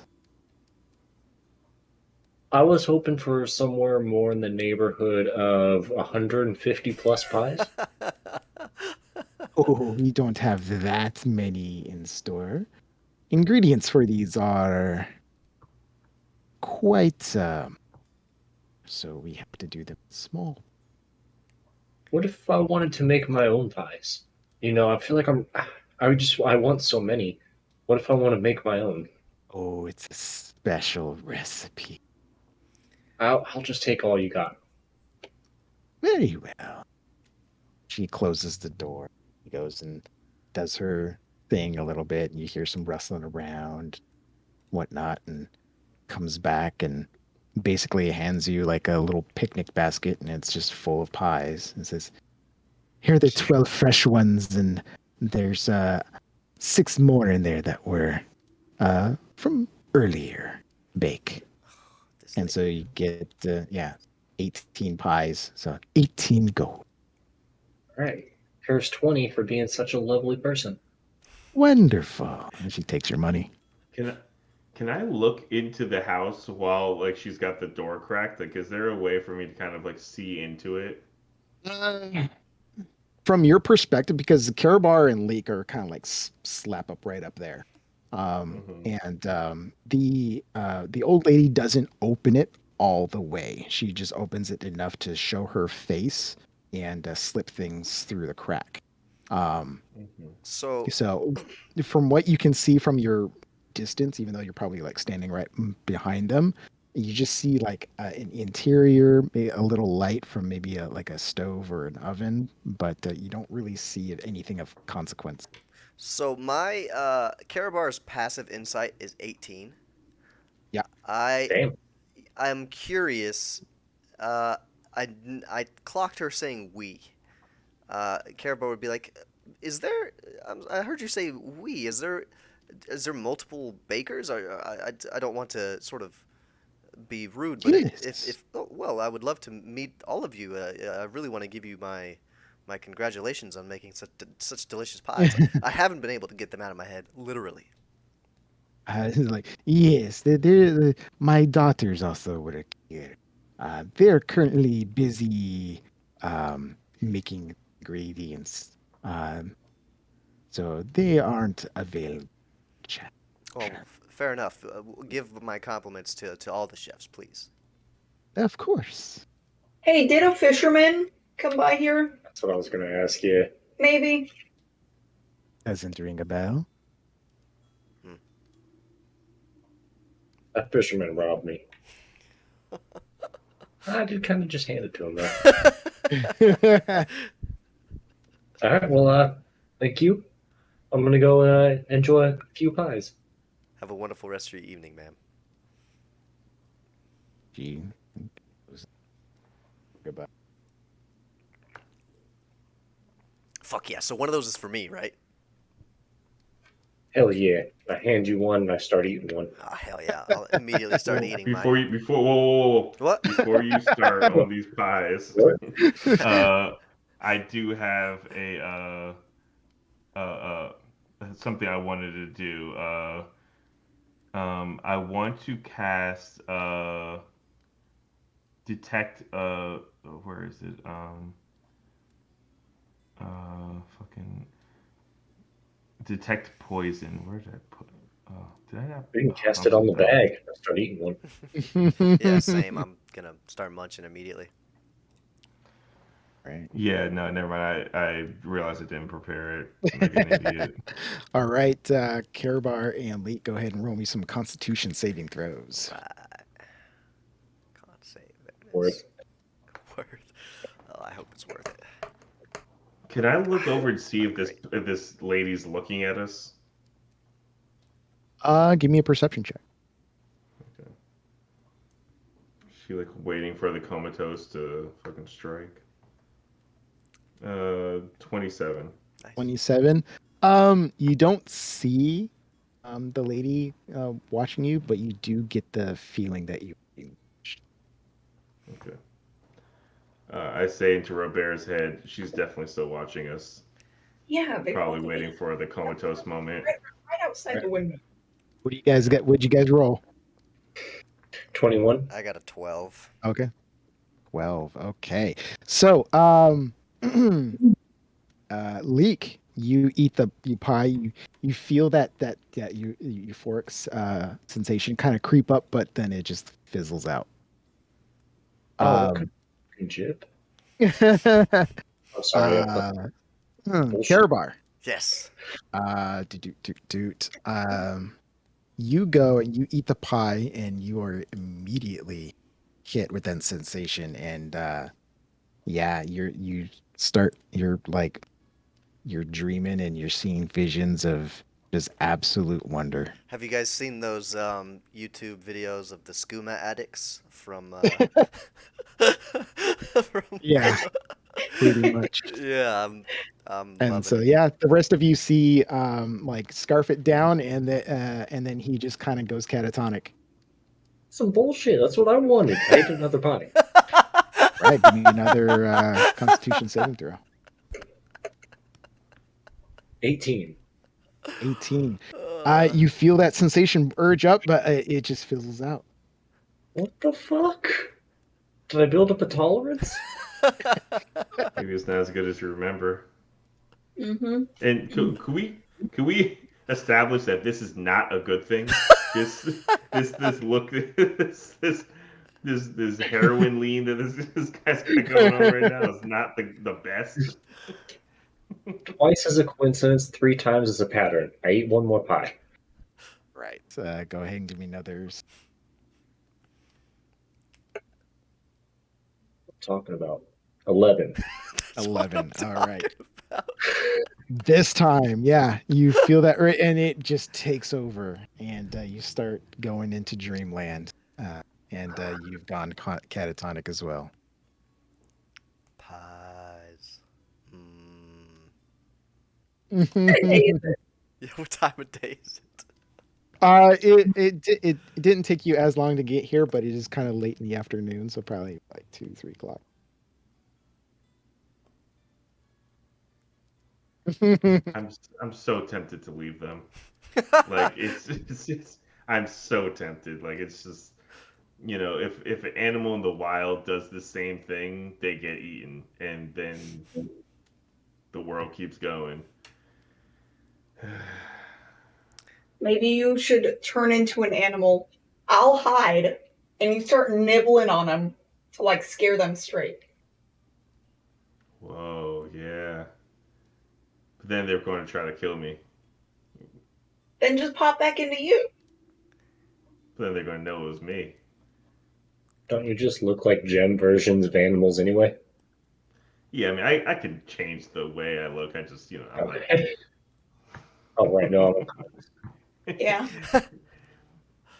I was hoping for somewhere more in the neighborhood of 150 plus pies. Oh, we don't have that many in store. Ingredients for these are quite so we have to do them small. What if I wanted to make my own pies? You know, I feel like I want so many. What if I want to make my own? Oh, it's a special recipe. I'll just take all you got. Very well. She closes the door. She goes and does her thing a little bit, and you hear some rustling around, whatnot, and comes back and basically hands you like a little picnic basket, and it's just full of pies. And says, "Here are the 12 fresh ones, and there's 6 more in there that were from earlier bake." this And so lady. you get, yeah, 18 pies. So 18 gold. All right. Here's 20 for being such a lovely person. Wonderful. And she takes your money. Can can I look into the house while like she's got the door cracked? Like, is there a way for me to kind of like see into it? Uh, from your perspective, because Karabar and Leek are kind of like slap up right up there. Hmm. And the old lady doesn't open it all the way. She just opens it enough to show her face and slip things through the crack. Um, Hmm. So, so from what you can see from your distance, even though you're probably like standing right behind them, you just see like an interior, a little light from maybe like a stove or an oven, but you don't really see anything of consequence. so my Karabar's passive insight is 18. Yeah. I Damn. I'm curious. I clocked her saying we. Carabo would be like, "Is there? I heard you say we. Is there multiple bakers? I don't want to sort of be rude, but Yes. if oh, well, I would love to meet all of you. I really want to give you my congratulations on making such delicious pies. I haven't been able to get them out of my head, literally. Like, yes, my daughters also work here. They're currently busy making ingredients, um, so they aren't available. Well, fair enough. Give my compliments to all the chefs, please. Of course. Hey, did a fisherman come by here? That's what I was going to ask you. Maybe. Doesn't ring a bell. That fisherman robbed me. I did kind of just hand it to him, though. All right, well, thank you. I'm going to go enjoy a few pies. Have a wonderful rest of your evening, ma'am. Gee. Goodbye. Fuck yeah! So one of those is for me, right? Hell yeah. I hand you one and I start eating one. Oh hell yeah! I'll immediately start eating Before mine. you before whoa. What? Before you start on these pies, What? I do have something I wanted to do. I want to cast detect where is it? Fucking detect poison. Where did I put it? Did I not? You can Oh, cast I'm it on so the bad. bag. I start eating one. Yeah, same. I'm gonna start munching immediately. Right. Yeah, no, never mind. I realized I didn't prepare it. Like an idiot. All right, Karabar and Leet, go ahead and roll me some Constitution saving throws. Right. Can't say that Worth. it's worth. Oh, I hope it's worth it. Can I look over and see I'm great. if this lady's looking at us? Give me a perception check. Okay. She like waiting for the comatose to fucking strike. 27. Nice. 27. You don't see the lady watching you, but you do get the feeling that you. Okay. I say into Robert's head, she's definitely still watching us. Yeah, they Probably probably waiting for the comatose moment. right outside the window. What do you guys get? What'd you guys roll? 21. I got a 12. Okay. 12. Okay. So, Leek, you eat the pie. You feel that euphoric sensation kind of creep up, but then it just fizzles out. Oh, Um, okay. Jib. uh, I'm sorry. I thought bullshit. Karabar. Yes. You go and you eat the pie, and you are immediately hit with that sensation, and yeah, you're dreaming and you're seeing visions of just absolute wonder. Have you guys seen those YouTube videos of the skooma addicts from? From Yeah, pretty much. yeah, I'm And loving so it. yeah, the rest of you see like scarf it down, and then he just kind of goes catatonic. Some bullshit. That's what I wanted. I ate another pie. Right, give me another Constitution saving throw. 18. 18. You feel that sensation urge up, but it just fizzles out. What the fuck? Did I build up a tolerance? Maybe it's not as good as you remember. Mm-hmm. And could we establish that this is not a good thing? This this look this heroin lean that this guy's got going on right now is not the best. Twice as a coincidence, 3 times as a pattern. I eat one more pie. Right. Go ahead and give me another. What I'm talking about 11. That's what 11. I'm All talking right. about. This time, yeah, you feel that right, and it just takes over, and you start going into dreamland. And and you've gone catatonic as well. Pies. Hey, Yeah, what time of day is it? It didn't take you as long to get here, but it is kind of late in the afternoon, so probably like 2-3 o'clock. I'm so tempted to leave them. Like it's I'm so tempted. Like it's just if an animal in the wild does the same thing, they get eaten, and then the world keeps going. maybe you should turn into an animal. I'll hide, and you start nibbling on them to like scare them straight. Whoa, yeah. But then they're going to try to kill me. Then just pop back into you. But then they're going to know it was me. Don't you just look like gem versions of animals anyway? Yeah, I mean, I can change the way I look. I just, I'm like. Oh, right, no. Yeah.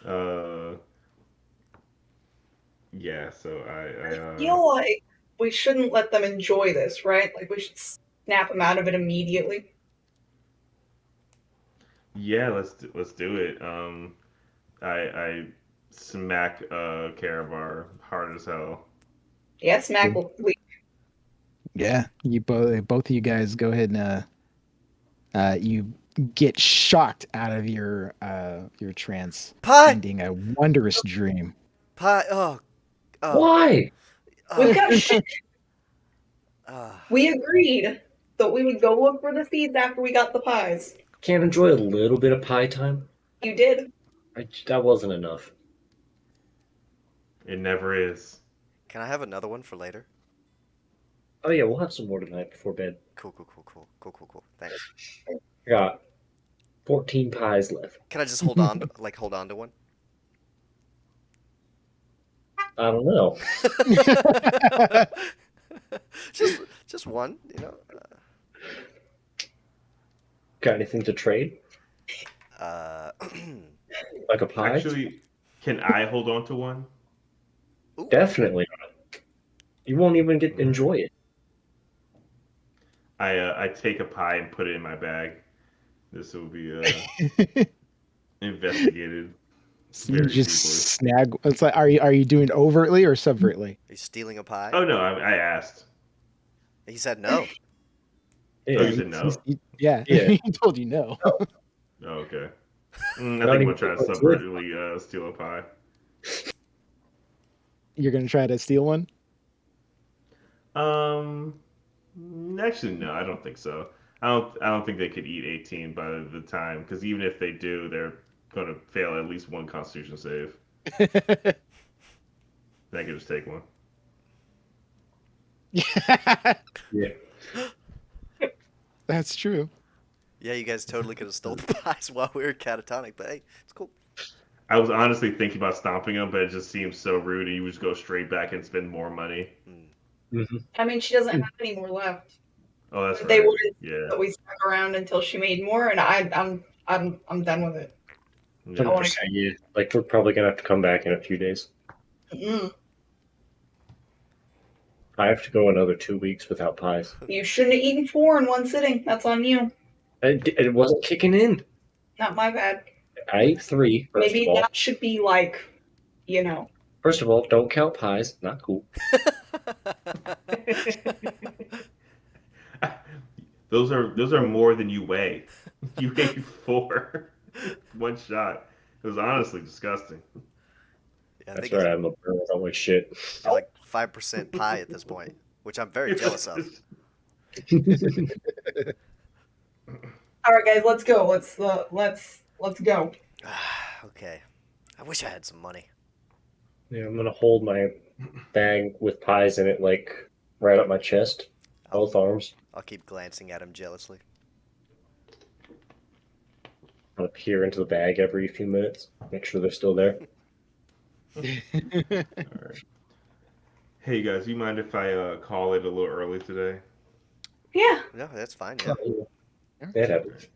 uh, yeah. So I feel like we shouldn't let them enjoy this, right? Like we should snap them out of it immediately. yeah, let's do it. I smack Caravar hard as hell. Yeah, smack will leave. Yeah, you both of you guys go ahead and you get shocked out of your trance, Pie! ending a wondrous dream. Pie! Oh. Why? We've Oh. got shit. Oh. We agreed that we would go look for the seeds after we got the pies. Can't enjoy a little bit of pie time? You did. That wasn't enough. It never is. Can I have another one for later? Oh yeah, we'll have some more tonight before bed. Cool. Thanks. I got 14 pies left. Can I just hold on to one? I don't know. just one, you know. Got anything to trade? Uh, Like a pie? Actually, can I hold on to one? ooh, Definitely not. You won't even get enjoy it. I take a pie and put it in my bag. This will be investigated So you very just deeply. snag. It's like, are you doing it overtly or subvertly? are you stealing a pie? Oh no, I asked. He said no. Oh, Yeah. you said no. Yeah, Yeah. he told you no. Oh, okay. I think Not I'm even gonna try to close to it. subvertly steal a pie. You're gonna try to steal one. Um, actually, no, I don't think so. I don't think they could eat 18 by the time, because even if they do, they're gonna fail at least one Constitution save. I could just take one. Yeah. That's true. Yeah, you guys totally could have stole the pies while we were catatonic, but hey, it's cool. I was honestly thinking about stomping them, but it just seems so rude. And you would just go straight back and spend more money. Mm-hmm. I mean, she doesn't have any more left. Oh, that's They right. wanted Yeah. that we stuck around until she made more, and I'm done with it. Yeah. 100%, yeah. Like, we're probably gonna have to come back in a few days. Mm-mm. I have to go another 2 weeks without pies. You shouldn't have eaten 4 in one sitting. That's on you. It wasn't kicking in. Not my bad. I ate 3, first Maybe of all. that should be like, you know. First of all, don't count pies. Not cool. Those are more than you weigh. You ate 4 one shot. It was honestly disgusting. Yeah, I That's think right, I'm a burn with all my shit. you're like 5% pie at this point, which I'm very jealous of. All right, guys, let's go. Let's go. Okay. I wish I had some money. Yeah, I'm gonna hold my bag with pies in it, like, right up my chest. Both arms. I'll keep glancing at him jealously. I'm gonna peer into the bag every few minutes. Make sure they're still there. All right. Hey guys, you mind if I call it a little early today? Yeah. No, that's fine. Yeah. That happens.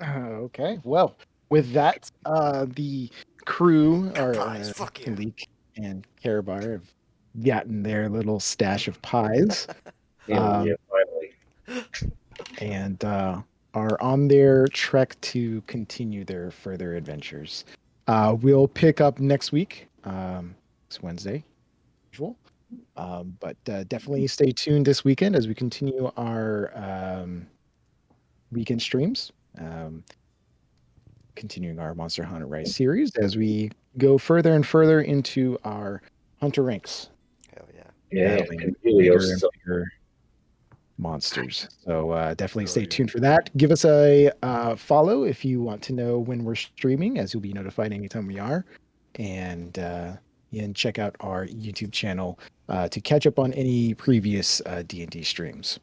Okay. Well, with that, the crew Got or pies, fuck you. Leak and Karabar have gotten their little stash of pies. Yeah, finally. And are on their trek to continue their further adventures. We'll pick up next week. It's Wednesday, usual. But definitely stay tuned this weekend as we continue our weekend streams. Continuing our Monster Hunter Rise series as we go further and further into our Hunter ranks, Hell yeah. Yeah, battling and bigger Helios. and bigger monsters. So definitely Hell stay yeah. tuned for that. Give us a follow if you want to know when we're streaming, as you'll be notified anytime we are. And check out our YouTube channel to catch up on any previous D&D streams.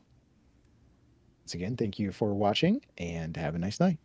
Once again, thank you for watching and have a nice night.